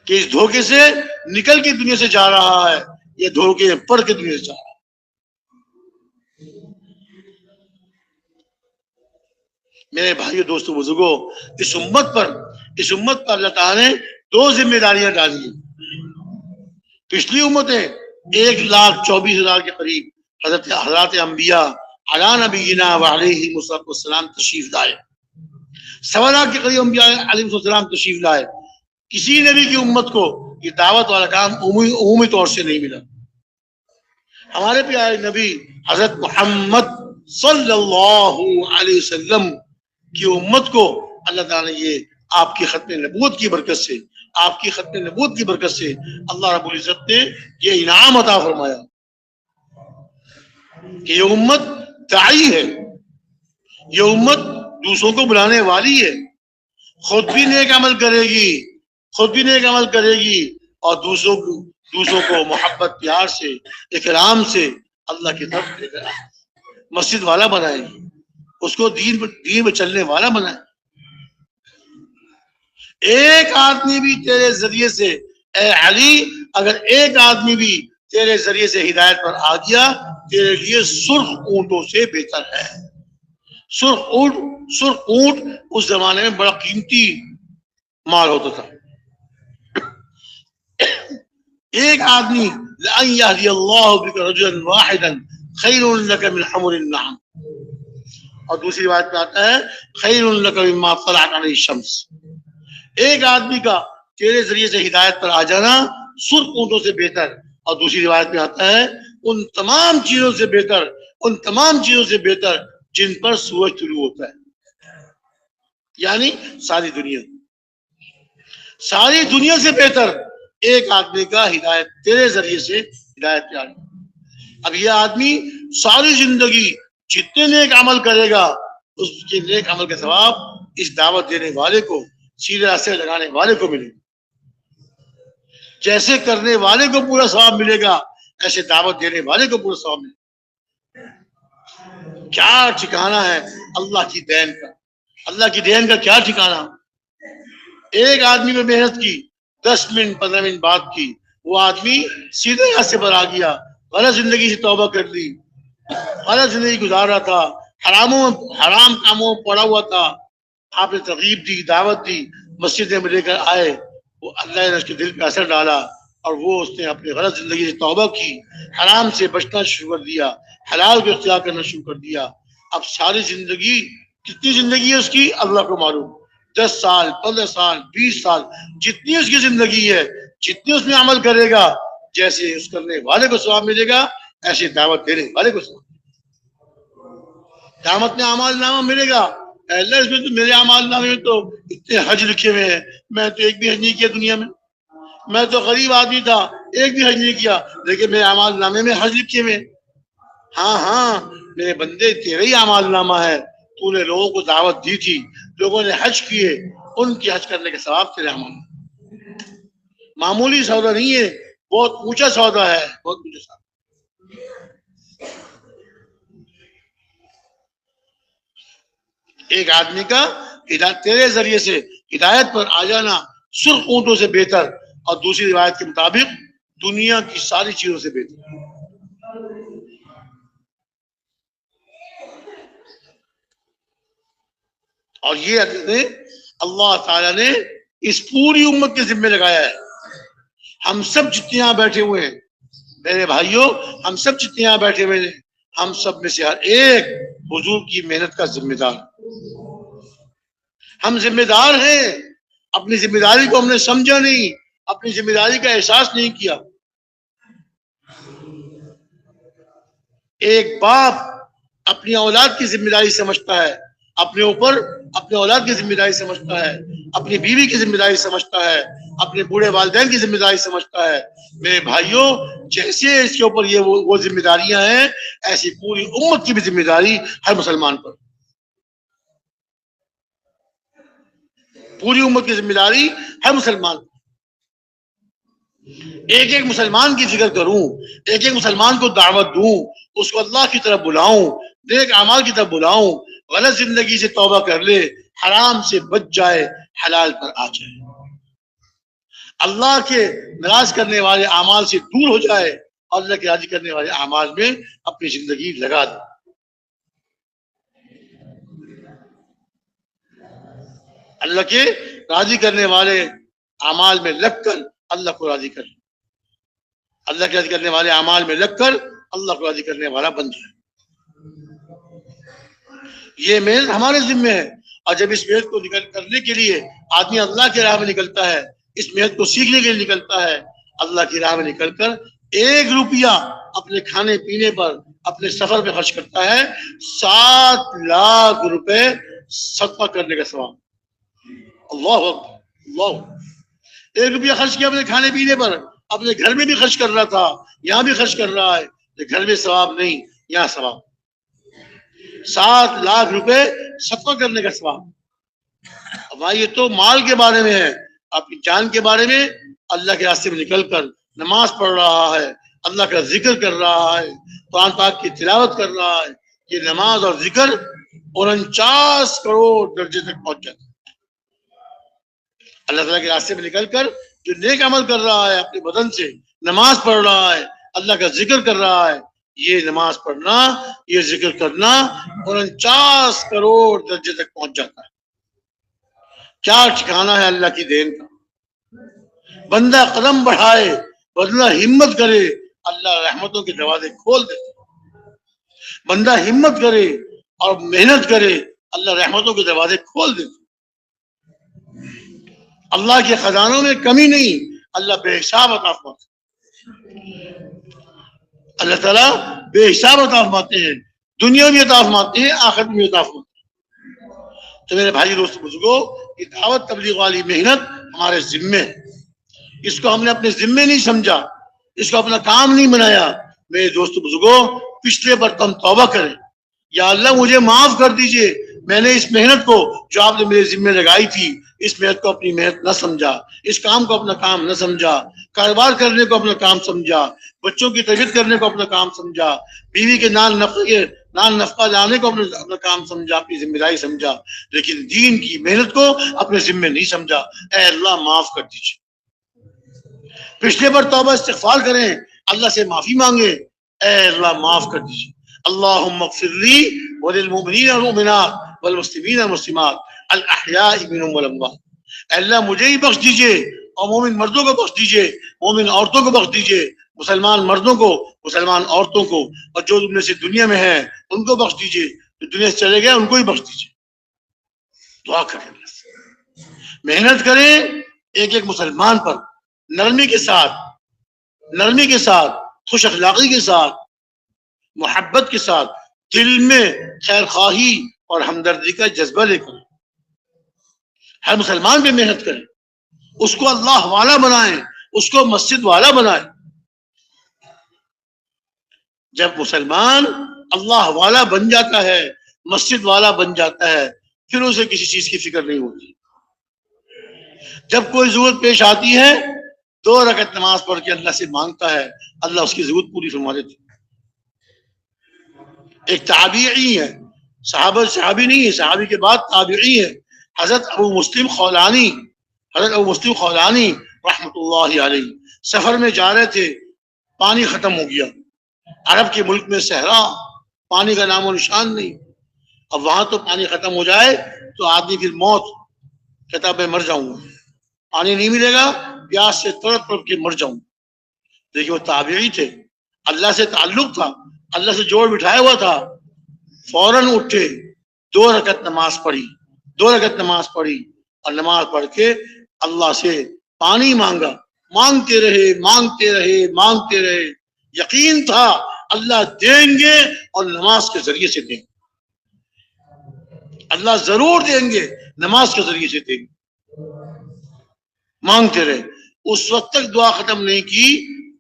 کہ اس دھوکے سے نکل کے دنیا سے جا رہا ہے، یہ دھوکے میں پڑھ کے دنیا سے جا رہا ہے۔ میرے بھائیو دوستو بزرگوں، اس امت پر اللہ تعالیٰ نے 2 ذمہ داریاں ڈالی ہیں۔ پچھلی امتیں 1,24,000 کے قریب حضرات انبیاء علی نبینا وعلیہ السلام تشریف لائے، 1.25 لاکھ کے قریب انبیاء علیہ السلام تشریف لائے، کسی نبی کی امت کو یہ دعوت والا کام عمومی طور سے نہیں ملا۔ ہمارے پیارے نبی حضرت محمد صلی اللہ علیہ وسلم کی امت کو اللہ تعالیٰ نے یہ آپ کی ختم نبوت کی برکت سے، آپ کی ختم نبوت کی برکت سے اللہ رب العزت نے یہ انعام عطا فرمایا کہ یہ امت داعی ہے، یہ امت دوسروں کو بلانے والی ہے، خود بھی نیک عمل کرے گی، خود بھی نیک عمل کرے گی، اور دوسروں کو محبت پیار سے، اکرام سے اللہ کی طرف لے کر مسجد والا بنائے گی، اس کو دین میں چلنے والا بنائے۔ ایک آدمی بھی تیرے ذریعے سے، اے علی، اگر ایک آدمی بھی تیرے ذریعے سے ہدایت پر آ گیا، تیرے لیے سرخ اونٹوں سے بہتر ہے۔ سرخ اونٹ اس زمانے میں بڑا قیمتی مال ہوتا تھا، ایک آدمی لَأَن يَهْدِيَ اللَّهُ بِكَ رَجُلًا وَاحِدًا خَيْرٌ لَكَ مِنْ حُمُرِ النَّعَمِ، اور دوسری روایت میں آتا ہے خَيْرٌ لَكَ مِمَّا طَلَعَتْ عَلَيْهِ الشَّمْسُ، ایک آدمی کا تیرے ذریعے سے ہدایت پر آ جانا سرخ اونٹوں سے بہتر، اور دوسری روایت میں آتا ہے ان تمام چیزوں سے بہتر، ان تمام چیزوں سے بہتر جن پر سورج طلوع ہوتا ہے، یعنی ساری دنیا سے بہتر ایک آدمی کا ہدایت تیرے ذریعے سے ہدایت پہ آنا۔ اب یہ آدمی ساری زندگی جتنے نیک عمل کرے گا اس کے نیک عمل کے ثواب اس دعوت دینے والے کو، سیدھے راستے لگانے والے کو ملے گا۔ جیسے کرنے والے کو پورا ثواب ملے گا ایسے دعوت دینے والے کو پورا ثواب ملے گا۔ کیا ٹھکانہ ہے اللہ کی دین کا، اللہ کی دین کا کیا ٹھکانہ۔ ایک آدمی میں محنت کی، 10 منٹ 15 منٹ بات کی، وہ آدمی سیدھے راستے پر آ گیا، غلط زندگی سے توبہ کر لی، غلط زندگی گزار رہا تھا، حرام کاموں میں پڑا ہوا تھا، آپ نے ترغیب دی، دعوت دی، مسجد میں لے کر آئے، وہ اللہ نے اس کے دل پہ اثر ڈالا اور وہ اس نے اپنی غلط زندگی سے توبہ کی، حرام سے بچنا شروع کر دیا، حلال کو اختیار کرنا شروع کر دیا۔ اب ساری زندگی، کتنی زندگی ہے اس کی اللہ کو معلوم، 10 سال 15 سال 20 سال، جتنی اس کی زندگی ہے، جتنی اس میں عمل کرے گا، جیسے اس کرنے والے کو ثواب ملے گا ایسے دعوت دینے والے کو ثواب۔ قیامت میں اعمال نامہ ملے گا، اللہ اس میں تو میرے اعمال نامے میں تو اتنے حج لکھے ہوئے ہیں، میں تو ایک بھی حج نہیں کیا دنیا میں تو غریب آدمی تھا، ایک بھی حج نہیں کیا، لیکن میرے اعمال نامے میں حج لکھے ہوئے۔ ہاں میرے بندے، تیرے ہی اعمال نامہ ہے، تو نے لوگوں کو دعوت دی تھی، لوگوں نے حج کیے، ان کی حج کرنے کے ثواب تیرے اعمال۔ معمولی سودا نہیں ہے، بہت اونچا سودا ہے، بہت اونچا سودا۔ ایک آدمی کا تیرے ذریعے سے ہدایت پر آ جانا سرخ اونٹوں سے بہتر، اور دوسری روایت کے مطابق دنیا کی ساری چیزوں سے بہتر۔ اور یہ اللہ تعالیٰ نے اس پوری امت کے ذمہ لگایا ہے۔ ہم سب جتنے یہاں بیٹھے ہوئے ہیں میرے بھائیوں، ہم سب جتنے یہاں بیٹھے ہوئے ہیں، ہم سب میں سے ہر ایک حضور کی محنت کا ذمہ دار۔ ہم ذمہ دار ہیں، اپنی ذمہ داری کو ہم نے سمجھا نہیں، اپنی ذمہ داری کا احساس نہیں کیا۔ ایک باپ اپنی اولاد کی ذمہ داری سمجھتا ہے، اپنے اوپر اپنے اولاد کی ذمہ داری سمجھتا ہے، اپنی بیوی کی ذمہ داری سمجھتا ہے، اپنے بوڑھے والدین کی ذمہ داری سمجھتا ہے۔ میرے بھائیوں، جیسے اس کے اوپر یہ وہ ذمہ داریاں ہیں، ایسی پوری امت کی بھی ذمہ داری ہر مسلمان پر، پوری امت کی ذمہ داری ہر مسلمان پر۔ ایک ایک مسلمان کی فکر کروں، ایک ایک مسلمان کو دعوت دوں، اس کو اللہ کی طرف بلاؤں، نیک اعمال کی طرف بلاؤں، غلط زندگی سے توبہ کر لے، حرام سے بچ جائے، حلال پر آ جائے، اللہ کے ناراض کرنے والے اعمال سے دور ہو جائے، اور اللہ کے راضی کرنے والے اعمال میں اپنی زندگی لگا دے۔ اللہ کے راضی کرنے والے اعمال میں لگ کر اللہ کو راضی کر، اللہ کے راضی کرنے والے اعمال میں لگ کر اللہ کو راضی کرنے والا بن جائے۔ یہ محنت ہمارے ذمہ ہے، اور جب اس محنت کو کرنے کے لیے آدمی اللہ کی راہ میں نکلتا ہے، اس محنت کو سیکھنے کے لیے نکلتا ہے، اللہ کی راہ میں نکل کر 1 روپیہ اپنے کھانے پینے پر، اپنے سفر پہ خرچ کرتا ہے، 7 لاکھ روپے صدقہ کرنے کا ثواب۔ اللہ اکبر، اللہ۔ 1 روپیہ خرچ کیا اپنے کھانے پینے پر، اپنے گھر میں بھی خرچ کر رہا تھا، یہاں بھی خرچ کر رہا ہے، گھر میں ثواب نہیں، یہاں ثواب۔ 7 لاکھ روپے صدقہ کرنے کا ثواب۔ اب یہ تو مال کے بارے میں ہے، اپنی جان کے بارے میں اللہ کے راستے میں نکل کر نماز پڑھ رہا ہے، اللہ کا ذکر کر رہا ہے، قرآن پاک کی تلاوت کر رہا ہے، یہ نماز اور ذکر 49 کروڑ درجے تک پہنچ جاتا ہے۔ اللہ تعالیٰ کے راستے میں نکل کر جو نیک عمل کر رہا ہے، اپنے بدن سے نماز پڑھ رہا ہے، اللہ کا ذکر کر رہا ہے، یہ نماز پڑھنا، یہ ذکر کرنا 49 کروڑ درجے تک پہنچ جاتا ہے۔ کیا ٹھکانہ ہے اللہ کی دین کا۔ بندہ قدم بڑھائے بندہ ہمت کرے اللہ رحمتوں کے دروازے کھول دیتے. بندہ ہمت کرے اور محنت کرے اللہ رحمتوں کے دروازے کھول دیتے. اللہ کے خزانوں میں کمی نہیں, اللہ بے حساب عطا فرماتے ہیں. اللہ تعالیٰ بے حساب عطا فرماتے ہیں, دنیا میں عطا فرماتے ہیں, آخرت میں عطا فرماتے ہیں. تو میرے بھائی دوست بزرگوں, یہ دعوت تبلیغ والی محنت ہمارے ذمے ہے. اس کو ہم نے اپنے ذمے نہیں سمجھا, اس کو اپنا کام نہیں بنایا. میرے دوست بزرگوں, پچھلے پر تم توبہ کریں, یا اللہ مجھے معاف کر دیجئے, میں نے اس محنت کو جو آپ نے میرے ذمہ لگائی تھی, اس محنت کو اپنی محنت نہ سمجھا, اس کام کو اپنا کام نہ سمجھا, کاروبار کرنے کو اپنا کام سمجھا, بچوں کی تربیت کرنے کو اپنا کام سمجھا, بیوی کے نان نفقہ لانے کو اپنا کام سمجھا, اپنی ذمہ داری سمجھا, لیکن دین کی محنت کو اپنے ذمے نہیں سمجھا. اے اللہ معاف کر دیجیے. پچھلے پر توبہ استغفار کریں, اللہ سے معافی مانگے, اے اللہ معاف کر دیجیے. اللہم اغفر لی وللمؤمنین والمؤمنات والمسلمین والمسلمات الاحیاء منہم والاموات. اے اللہ مجھے ہی بخش دیجیے, اور مومن مردوں کو بخش دیجیے, مومن عورتوں کو بخش دیجیے, مسلمان مردوں کو, مسلمان عورتوں کو, اور جو تم نے سے دنیا میں ہیں ان کو بخش دیجیے, جو دنیا سے چلے گئے ان کو ہی بخش دیجیے. دعا کریں, محنت کریں ایک ایک مسلمان پر, نرمی کے ساتھ, خوش اخلاقی کے ساتھ, محبت کے ساتھ, دل میں خیر خواہی اور ہمدردی کا جذبہ لے کر ہر مسلمان پہ محنت کریں, اس کو اللہ والا بنائیں, اس کو مسجد والا بنائیں. جب مسلمان اللہ والا بن جاتا ہے, مسجد والا بن جاتا ہے, پھر اسے کسی چیز کی فکر نہیں ہوتی. جب کوئی ضرورت پیش آتی ہے, 2 رکعت نماز پڑھ کے اللہ سے مانگتا ہے, اللہ اس کی ضرورت پوری فرما دیتی. ایک تابعی ہے, صحابی نہیں ہے, صحابی کے بعد تابعی ہے, حضرت ابو مسلم خولانی رحمۃ اللہ علیہ. سفر میں جا رہے تھے, پانی ختم ہو گیا. عرب کے ملک میں صحرا, پانی کا نام و نشان نہیں. اب وہاں تو پانی ختم ہو جائے تو آدمی پھر موت, کہتا میں مر جاؤں گا, پانی نہیں ملے گا, پیاس سے تڑپ تڑپ کے مر جاؤں. دیکھیے وہ تابعی تھے, اللہ سے تعلق تھا, اللہ سے جوڑ بٹھایا ہوا تھا. فوراً اٹھے, 2 رکعت نماز پڑھی, اور نماز پڑھ کے اللہ سے پانی مانگا. مانگتے رہے. یقین تھا اللہ دیں گے, اور نماز کے ذریعے سے دیں گے. اللہ ضرور دیں گے, نماز کے ذریعے سے دیں گے. مانگتے رہے. اس وقت تک دعا ختم نہیں کی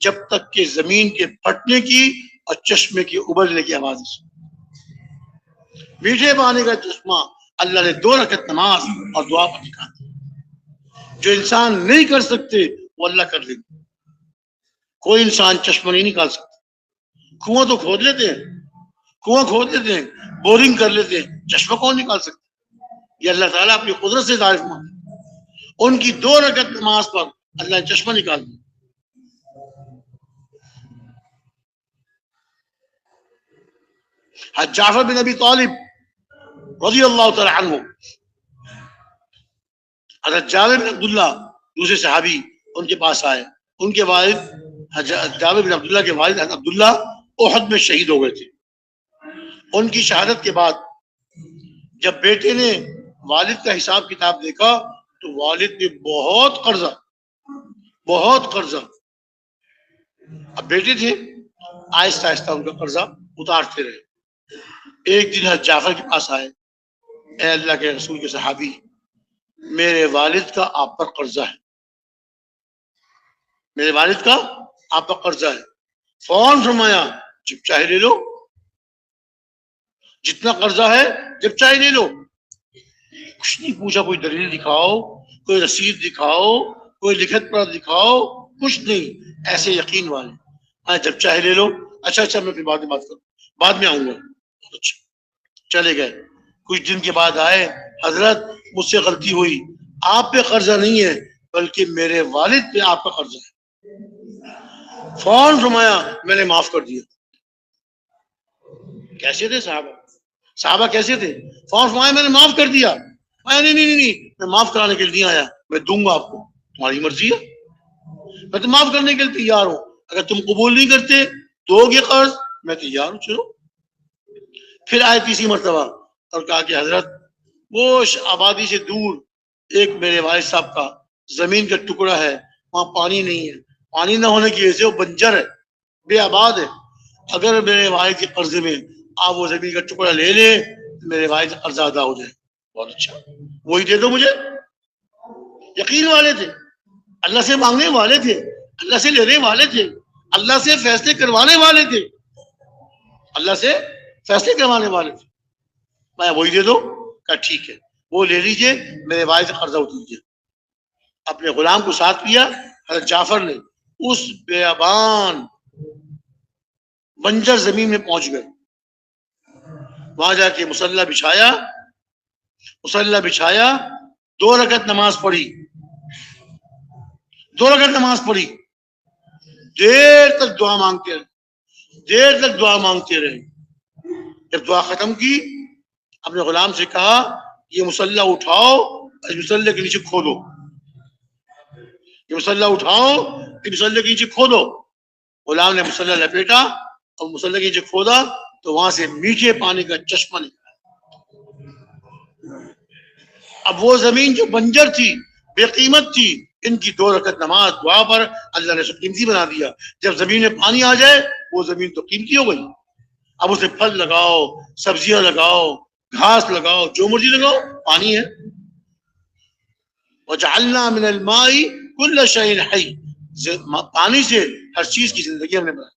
جب تک کہ زمین کے پھٹنے کی اور چشمے کی ابلنے کی آواز سنی. میٹھے پانی کا چشمہ اللہ نے 2 رکعت نماز اور دعا پر نکال دیا. جو انسان نہیں کر سکتے وہ اللہ کر دیں گے. کوئی انسان چشمہ نہیں نکال سکتا. کنواں تو کھود لیتے ہیں, بورنگ کر لیتے ہیں, چشمہ کون نکال سکتا؟ یہ اللہ تعالیٰ اپنی قدرت سے ظاہر فرماتے ہیں. ان کی 2 رکعت نماز پر اللہ نے چشمہ نکال دیا. حضرت جعفر بن ابی طالب رضی اللہ تعالی عنہ, حضرت جابر بن عبداللہ دوسرے صحابی ان کے پاس آئے. ان کے والد جابر بن عبداللہ کے والد حضرت عبداللہ احد میں شہید ہو گئے تھے. ان کی شہادت کے بعد جب بیٹے نے والد کا حساب کتاب دیکھا تو والد نے بہت قرضہ. اب بیٹے تھے, آہستہ آہستہ ان کا قرضہ اتارتے رہے. ایک دن حضرت جعفر کے پاس آئے, اے اللہ کے رسول کے صحابی, میرے والد کا آپ پر قرضہ ہے, فوراً فرمایا جب چاہے لے لو, جتنا قرضہ ہے جب چاہے لے لو. کچھ نہیں پوچھا, کوئی دلیل دکھاؤ, کوئی رسید دکھاؤ, کوئی لکھت پڑھ دکھاؤ, کچھ نہیں, ایسے یقین والے, جب چاہے لے لو. اچھا میں پھر بعد میں بات کروں, بعد میں آؤں گا. اچھا چلے گئے. کچھ دن کے بعد آئے, حضرت مجھ سے غلطی ہوئی, آپ پہ قرضہ نہیں ہے بلکہ میرے والد پہ آپ کا قرضہ ہے. فوراً فرمایا میں نے معاف کر دیا. کیسے تھے صحابہ کیسے تھے؟ فوراً فرمایا میں نے معاف کر دیا. نہیں میں معاف کرانے کے لیے نہیں آیا, میں دوں گا آپ کو, تمہاری مرضی ہے. میں تو معاف کرنے کے لیے تیار ہوں، اگر تم قبول نہیں کرتے دو گے قرض میں تیار ہوں، چلو۔ پھر آئے تیسری مرتبہ اور کہا کہ حضرت وہ آبادی سے دور ایک میرے والد صاحب کا زمین کا ٹکڑا ہے، وہاں پانی نہیں ہے، پانی نہ ہونے کی وجہ سے وہ بنجر ہے، بے آباد ہے، اگر میرے والد کے قرضے میں آپ وہ زمین کا ٹکڑا لے لیں تو میرے والد کا قرضہ ادا ہو جائے۔ بہت اچھا، وہی دے دو مجھے۔ یقین والے تھے، اللہ سے مانگنے والے تھے، اللہ سے لینے والے تھے، اللہ سے فیصلے کروانے والے تھے، اللہ سے فیصلے کروانے والے تھے۔ میں وہی دے دو، کہا ٹھیک ہے، وہ لے لیجئے، میرے والد سے قرضہ اتر دیجیے۔ اپنے غلام کو ساتھ لیا، حضرت جعفر نے اس بیابان بنجر زمین میں پہنچ گئے، وہاں جا کے مصلی بچھایا، 2 رکعت نماز پڑھی، 2 رکعت نماز پڑھی، دیر تک دعا مانگتے رہے۔ جب دعا ختم کی اپنے غلام سے کہا یہ مصلی اٹھاؤ، اس مصلی کے نیچے کھودو، یہ مصلی اٹھاؤ، اس مصلی کے نیچے کھودو۔ غلام نے مصلی لپیٹا اور مصلی کے نیچے کھودا تو وہاں سے میٹھے پانی کا چشمہ نکلا۔ اب وہ زمین جو بنجر تھی، بے قیمت تھی، ان کی 2 رکعت نماز دعا پر اللہ نے اسے قیمتی بنا دیا۔ جب زمین میں پانی آ جائے وہ زمین تو قیمتی ہو گئی، اب اسے پھل لگاؤ، سبزیاں لگاؤ، گھاس لگاؤ، جو مرضی لگاؤ، پانی ہے۔ وَجَعَلْنَا مِنَ الْمَاءِ كُلَّ شَيْءٍ حَيٍّ، پانی سے ہر چیز کی زندگی ہم نے بنائی،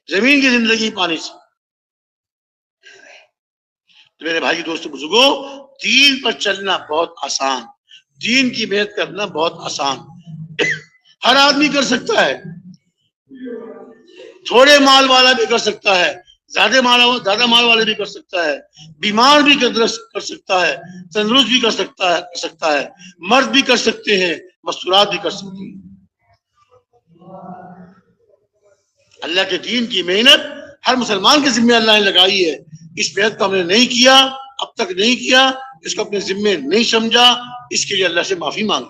زمین کی زندگی پانی سے۔ تو میرے بھائی دوستو بزرگوں، دین پر چلنا بہت آسان، دین کی محنت کرنا بہت آسان، ہر آدمی کر سکتا ہے، تھوڑے مال والا بھی کر سکتا ہے، زیادہ مال والا بھی کر سکتا ہے، بیمار بھی کر سکتا ہے، تندرست بھی کر سکتا ہے، مرد بھی کر سکتے ہیں، مستورات بھی کر سکتے ہیں۔ اللہ کے دین کی محنت ہر مسلمان کے ذمہ اللہ نے لگائی ہے۔ اس محنت کو ہم نے نہیں کیا، اب تک نہیں کیا، اس کو اپنے ذمے نہیں سمجھا، اس کے لیے اللہ سے معافی مانگے،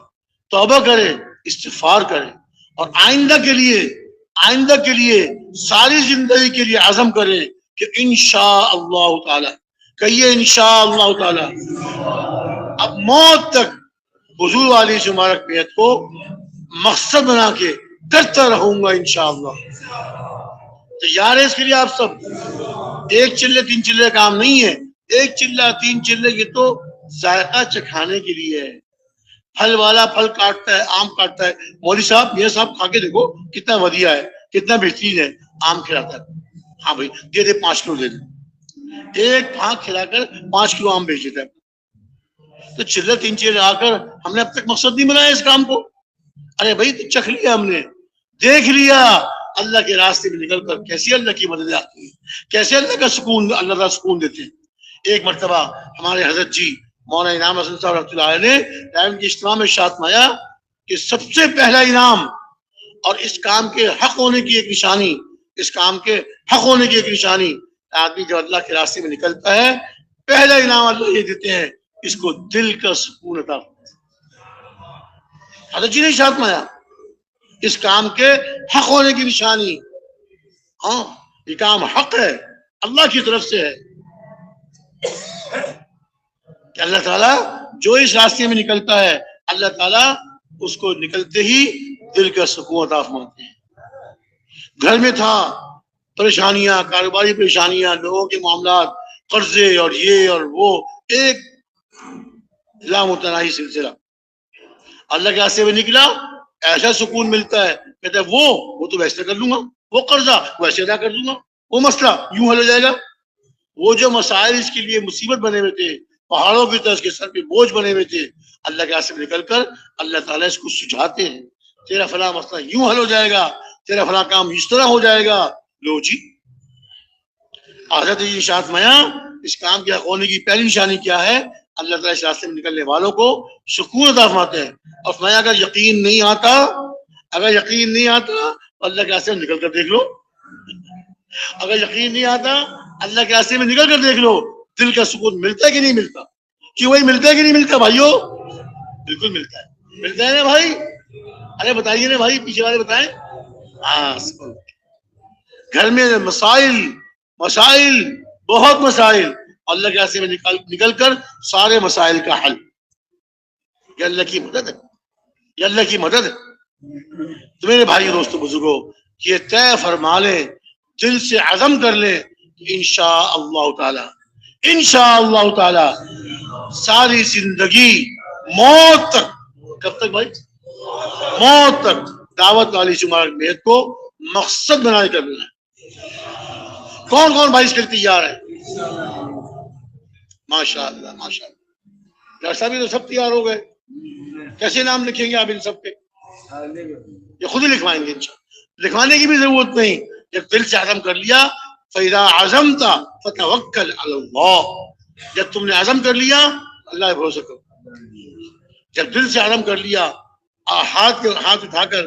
توبہ کرے، استغفار کرے، اور آئندہ کے لیے ساری زندگی کے لیے عزم کرے کہ انشاءاللہ تعالی، کہیے انشاءاللہ تعالی، اب موت تک حضور والی سے مبارک محنت کو مقصد بنا کے کرتا رہوں گا انشاءاللہ۔ تیار ہے اس کے لیے آپ سب؟ 1 چلے 3 چلے کام نہیں ہے، 1 چلہ 3 چلے یہ تو ذائقہ چکھانے کے لیے ہے۔ پھل والا پھل کاٹتا ہے، آم کاٹتا ہے، مولوی صاحب یہ صاحب کھا کے دیکھو کتنا ودیا ہے، کتنا بہترین ہے، آم کھلاتا ہے، ہاں بھائی دے دے 5 کلو دے دے، ایک پھانک کھلا کر 5 کلو آم بیچ دیتا ہے۔ تو چلے 3 چلے آ کر ہم نے اب تک مقصد نہیں بنایا اس کام کو، ارے بھائی تو چکھ لیا، ہم نے دیکھ لیا اللہ کے راستے میں نکل کر کیسے اللہ کی مدد آتی ہے، کیسے اللہ کا سکون، اللہ کا سکون دیتے ہیں۔ ایک مرتبہ ہمارے حضرت جی مولانا انعام حسن صاحب رحمۃ اللہ علیہ نے کی اجتماع میں ارشاد فرمایا کہ سب سے پہلا انعام اور اس کام کے حق ہونے کی ایک نشانی، اس کام کے حق ہونے کی ایک نشانی، آدمی جب اللہ کے راستے میں نکلتا ہے پہلا انعام اللہ یہ دیتے ہیں اس کو دل کا سکون عطا۔ حضرت جی نے ارشاد فرمایا اس کام کے حق ہونے کی نشانی، ہاں یہ کام حق ہے، اللہ کی طرف سے ہے کہ اللہ تعالیٰ جو اس راستے میں نکلتا ہے اللہ تعالیٰ اس کو نکلتے ہی دل کا سکون عطا فرماتے ہیں۔ گھر میں تھا پریشانیاں، کاروباری پریشانیاں، لوگوں کے معاملات، قرضے اور یہ اور وہ، ایک لامتناہی سلسلہ، اللہ کے راستے میں نکلا ایسا سکون ملتا ہے، کہتا ہے وہ تو ویسے کر لوں گا، وہ قرضہ ویسے ادا کر دوں گا، وہ مسئلہ یوں حل ہو جائے گا۔ وہ جو مسائل اس کے لیے مصیبت بنے ہوئے تھے، پہاڑوں کی طرح اس کے سر پہ بوجھ بنے ہوئے تھے، اللہ کے راستے میں نکل کر اللہ تعالیٰ اس کو سجھاتے ہیں، تیرا فلاں مسئلہ یوں حل ہو جائے گا، تیرا فلاں کام اس طرح ہو جائے گا۔ لو جی، حضرت جی ارشاد فرمایا اس کام کے حق ہونے کی پہلی نشانی کیا ہے؟ اللہ تعالیٰ اس راستے میں نکلنے والوں کو سکون عطا فرماتے ہیں۔ اور فرمایا اگر یقین نہیں آتا تو اللہ کے راستے میں نکل کر دیکھ لو، اگر یقین نہیں آتا اللہ کے راستے میں نکل کر دیکھ لو، دل کا سکون ملتا ہے کہ نہیں ملتا؟ کہ وہی ملتا ہے کہ نہیں ملتا بھائیو؟ بالکل ملتا ہے نا بھائی، ارے بتائیے نا بھائی، پیچھے والے بتائیں. ہاں، گھر میں مسائل بہت مسائل، اللہ کے راستے میں نکل کر سارے مسائل کا حل. یہ اللہ کی مدد ہے، یہ اللہ کی مدد ہے. تو میرے بھائی دوستو بزرگوں، یہ طے فرما لیں، دل سے عزم کر لیں کہ انشاءاللہ تعالی ساری زندگی موت تک. کب تک بھائی؟ موت تک دعوت والی شمار میت کو مقصد بنا کر ملنا ہے. کون کون بھائی اس کے لیے تیار ہے؟ ماشاء اللہ ماشاء اللہ. ڈاکٹر صاحب تو سب تیار ہو گئے، کیسے نام لکھیں گے آپ ان سب کے؟ یہ خود ہی لکھوائیں گے انشاءاللہ. لکھوانے کی بھی ضرورت نہیں، جب دل سے عزم کر لیا. فَإِذَا عَزَمْتَ فَتَوَكَّلْ عَلَى اللَّهِ، جب تم نے عزم کر لیا اللہ پہ بھروسہ کرو. جب دل سے عزم کر لیا، ہاتھ اٹھا کر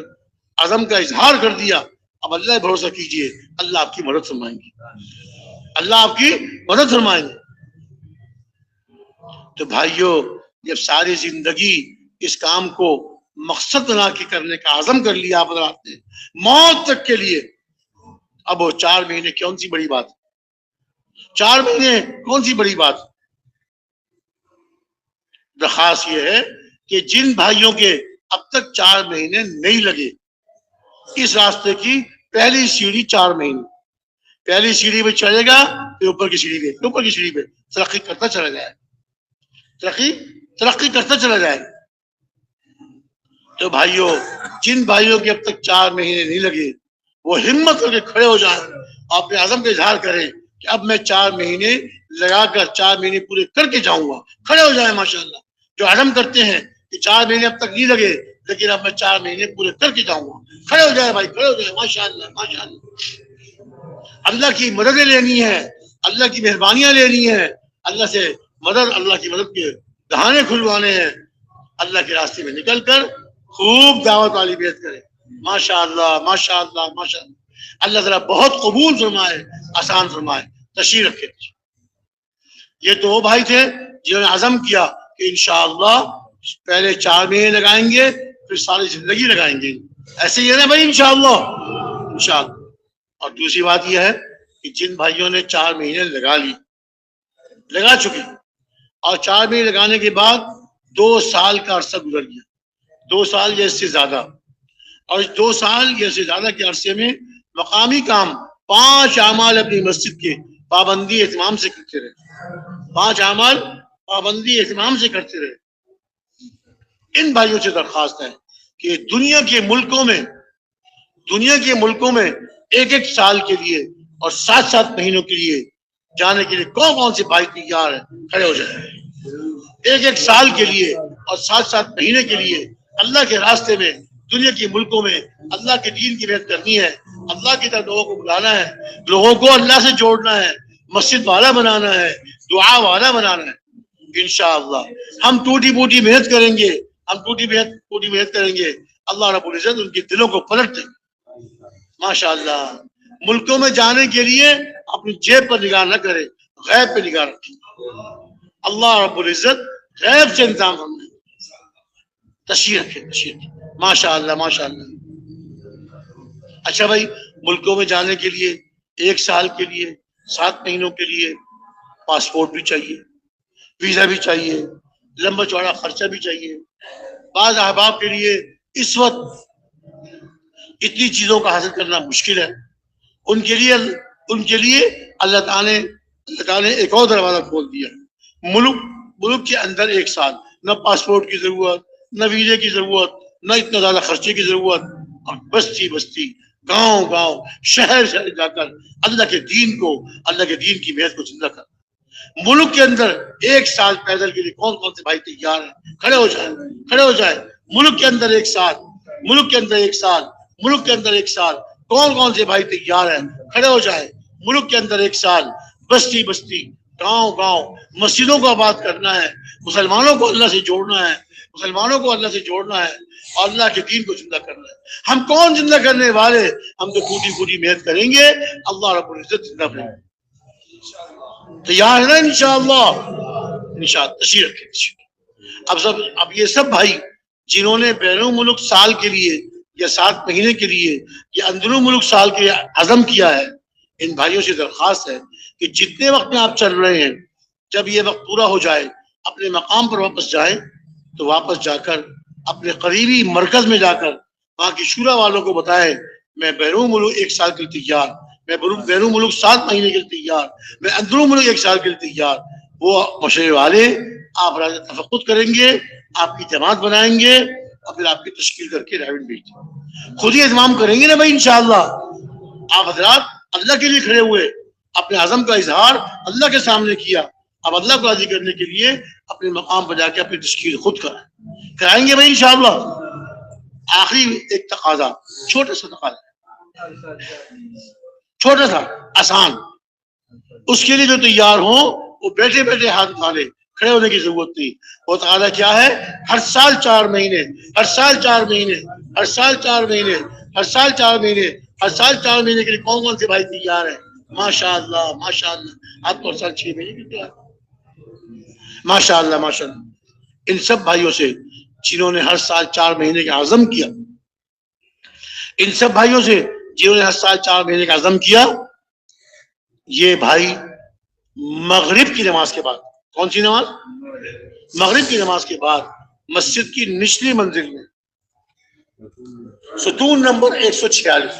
عزم کا اظہار کر دیا، اب اللہ پہ بھروسہ کیجئے، اللہ آپ کی مدد فرمائیں گے، اللہ آپ کی مدد فرمائیں گے. تو بھائیو، جب ساری زندگی اس کام کو مقصد بنا کے کرنے کا عزم کر لیا آپ حضرات نے موت تک کے لیے، اب وہ 4 مہینے کون سی بڑی بات؟ 4 مہینے کون سی بڑی بات؟ درخواست یہ ہے کہ جن بھائیوں کے اب تک 4 مہینے نہیں لگے، اس راستے کی پہلی سیڑھی 4 مہینے، پہلی سیڑھی پہ چڑھے گا، پھر اوپر کی سیڑھی پہ ترقی کرتا چلا جائے، ترقی کرتا چلا جائے. تو بھائیوں، جن بھائیوں کے اب تک 4 مہینے نہیں لگے، وہ ہمت کر کے کھڑے ہو جائیں اور اپنے عزم کا اظہار کریں کہ اب میں 4 مہینے لگا کر 4 مہینے پورے کر کے جاؤں گا. کھڑے ہو جائیں ماشاءاللہ. جو عزم کرتے ہیں کہ 4 مہینے اب تک نہیں لگے لیکن اب میں 4 مہینے پورے کر کے جاؤں گا، کھڑے ہو جائے بھائی، کھڑے ہو جائے. ماشاءاللہ ماشاءاللہ. اللہ کی مددیں لینی ہے، اللہ کی مہربانیاں لینی ہے، اللہ سے مدد، اللہ کی مدد کے دہانے کھلوانے ہیں. اللہ کے راستے میں نکل کر خوب دعوت والی بیعت کریں. ماشاءاللہ ماشاءاللہ ماشاءاللہ. اللہ تعالیٰ بہت قبول فرمائے، آسان فرمائے. تشریف رکھے. یہ تو وہ بھائی تھے جنہوں نے عزم کیا کہ انشاءاللہ پہلے 4 مہینے لگائیں گے، پھر ساری زندگی لگائیں گے. ایسے ہی ہے نا بھائی؟ انشاءاللہ انشاءاللہ. اور دوسری بات یہ ہے کہ جن بھائیوں نے 4 مہینے لگا چکے، اور 4 مہینے لگانے کے بعد 2 سال کا عرصہ گزر گیا، 2 سال یا اس سے زیادہ، اور 2 سال یا اس سے زیادہ کے عرصے میں مقامی کام 5 اعمال اپنی مسجد کے پابندی اہتمام سے کرتے رہے، 5 اعمال پابندی اہتمام سے کرتے رہے. ان بھائیوں سے درخواست ہے کہ دنیا کے ملکوں میں 1 سال کے لیے اور 7 مہینوں کے لیے جانے کے لیے کون سے بھائی تیار ہیں؟ کھڑے ہو جائیں. 1 سال کے لیے اور 7 مہینے کے لیے اللہ کے راستے میں دنیا کے ملکوں میں اللہ کے دین کی محنت کرنی ہے، اللہ کی طرف لوگوں کو بلانا ہے، لوگوں کو اللہ سے جوڑنا ہے، مسجد والا بنانا ہے، دعا والا بنانا ہے. انشاءاللہ ہم ٹوٹی پوٹی محنت کریں گے، اللہ رب العزت ان کے دلوں کو پلٹ دیں گے. ماشاءاللہ. ملکوں میں جانے کے لیے اپنی جیب پر نگاہ نہ کرے، غیب پہ نگاہ رکھیں. اللہ رب العزت غیب سے انتظام کرنا ہے. تشریح رکھے. ماشاءاللہ ماشاءاللہ. اچھا بھائی، ملکوں میں جانے کے لیے 1 سال کے لیے 7 مہینوں کے لیے پاسپورٹ بھی چاہیے، ویزا بھی چاہیے، لمبا چوڑا خرچہ بھی چاہیے. بعض احباب کے لیے اس وقت اتنی چیزوں کا حاصل کرنا مشکل ہے. ان کے لیے اللہ تعالیٰ نے ایک اور دروازہ کھول دیا. ملک کے اندر 1 سال، نہ پاسپورٹ کی ضرورت، نہ ویزے کی ضرورت، نہ اتنا زیادہ خرچے کی ضرورت، اور بستی گاؤں شہر جا کر اللہ کے دین کی محنت کو زندہ کر. ملک کے اندر 1 سال پیدل کے لیے کون سے بھائی تیار ہیں؟ کھڑے ہو جائیں. ملک کے اندر 1 سال کون سے بھائی تیار ہیں؟ کھڑے ہو جائیں. ملک کے اندر 1 سال بستی گاؤں مسجدوں کو آباد کرنا ہے، مسلمانوں کو اللہ سے جوڑنا ہے، اور اللہ کے دین کو زندہ کرنا ہے. ہم کون زندہ کرنے والے؟ ہم تو ٹوٹی محنت کریں گے، اللہ رب العزت زندہ کریں گے. تیار ہے نا؟ انشاءاللہ. تشریح رکھیں. اب یہ سب بھائی جنہوں نے بیرون ملک سال کے لیے یا 7 مہینے کے لیے یا اندرون ملک سال کے عزم کیا ہے، ان بھائیوں سے درخواست ہے کہ جتنے وقت میں آپ چل رہے ہیں، جب یہ وقت پورا ہو جائے اپنے مقام پر واپس جائیں، تو واپس جا کر اپنے قریبی مرکز میں جا کر وہاں کی شورا والوں کو بتائیں میں بیرون ملک 1 سال کے لیے تیار، میں بیرون ملک 7 مہینے کے لیے تیار، میں اندرون ملک 1 سال کے لیے تیار۔ وہ مشورے والے آپ راز تفقد کریں گے، آپ کی جماعت بنائیں گے اور پھر آپ کی تشکیل کر کے ریونڈ بھیج دیں گے۔ خود ہی اہتمام کریں گے نا بھائی انشاءاللہ۔ آپ حضرات اللہ کے لیے کھڑے ہوئے، اپنے عزم کا اظہار اللہ کے سامنے کیا، اب اللہ کو راضی کرنے کے لیے اپنے مقام پر جا کے اپنی تشکیل خود کرائیں گے بھائی انشاءاللہ۔ آخری ایک تقاضا، چھوٹا سا تقاضا، چھوٹا سا آسان، اس کے لیے جو تیار ہوں وہ بیٹھے بیٹھے ہاتھ اٹھا لے، کھڑے ہونے کی ضرورت نہیں۔ وہ تقاضا کیا ہے؟ ہر سال 4 مہینے، ہر سال 4 مہینے، ہر سال 4 مہینے، ہر سال 4 مہینے، ہر سال 4 مہینے کے لیے کون کون سے بھائی تیار ہیں؟ ماشاء اللہ ماشاء اللہ، آپ کو ہر سال 6 مہینے کی تیار، ماشاء اللہ ماشاء اللہ۔ ان سب بھائیوں سے جنہوں نے ہر سال 4 مہینے کا عزم کیا، ان سب بھائیوں سے جنہوں نے ہر سال 4 مہینے کا عزم کیا، یہ بھائی مغرب کی نماز کے بعد، کون سی نماز؟ مغرب کی نماز کے بعد مسجد کی نچلی منزل میں ستون نمبر 146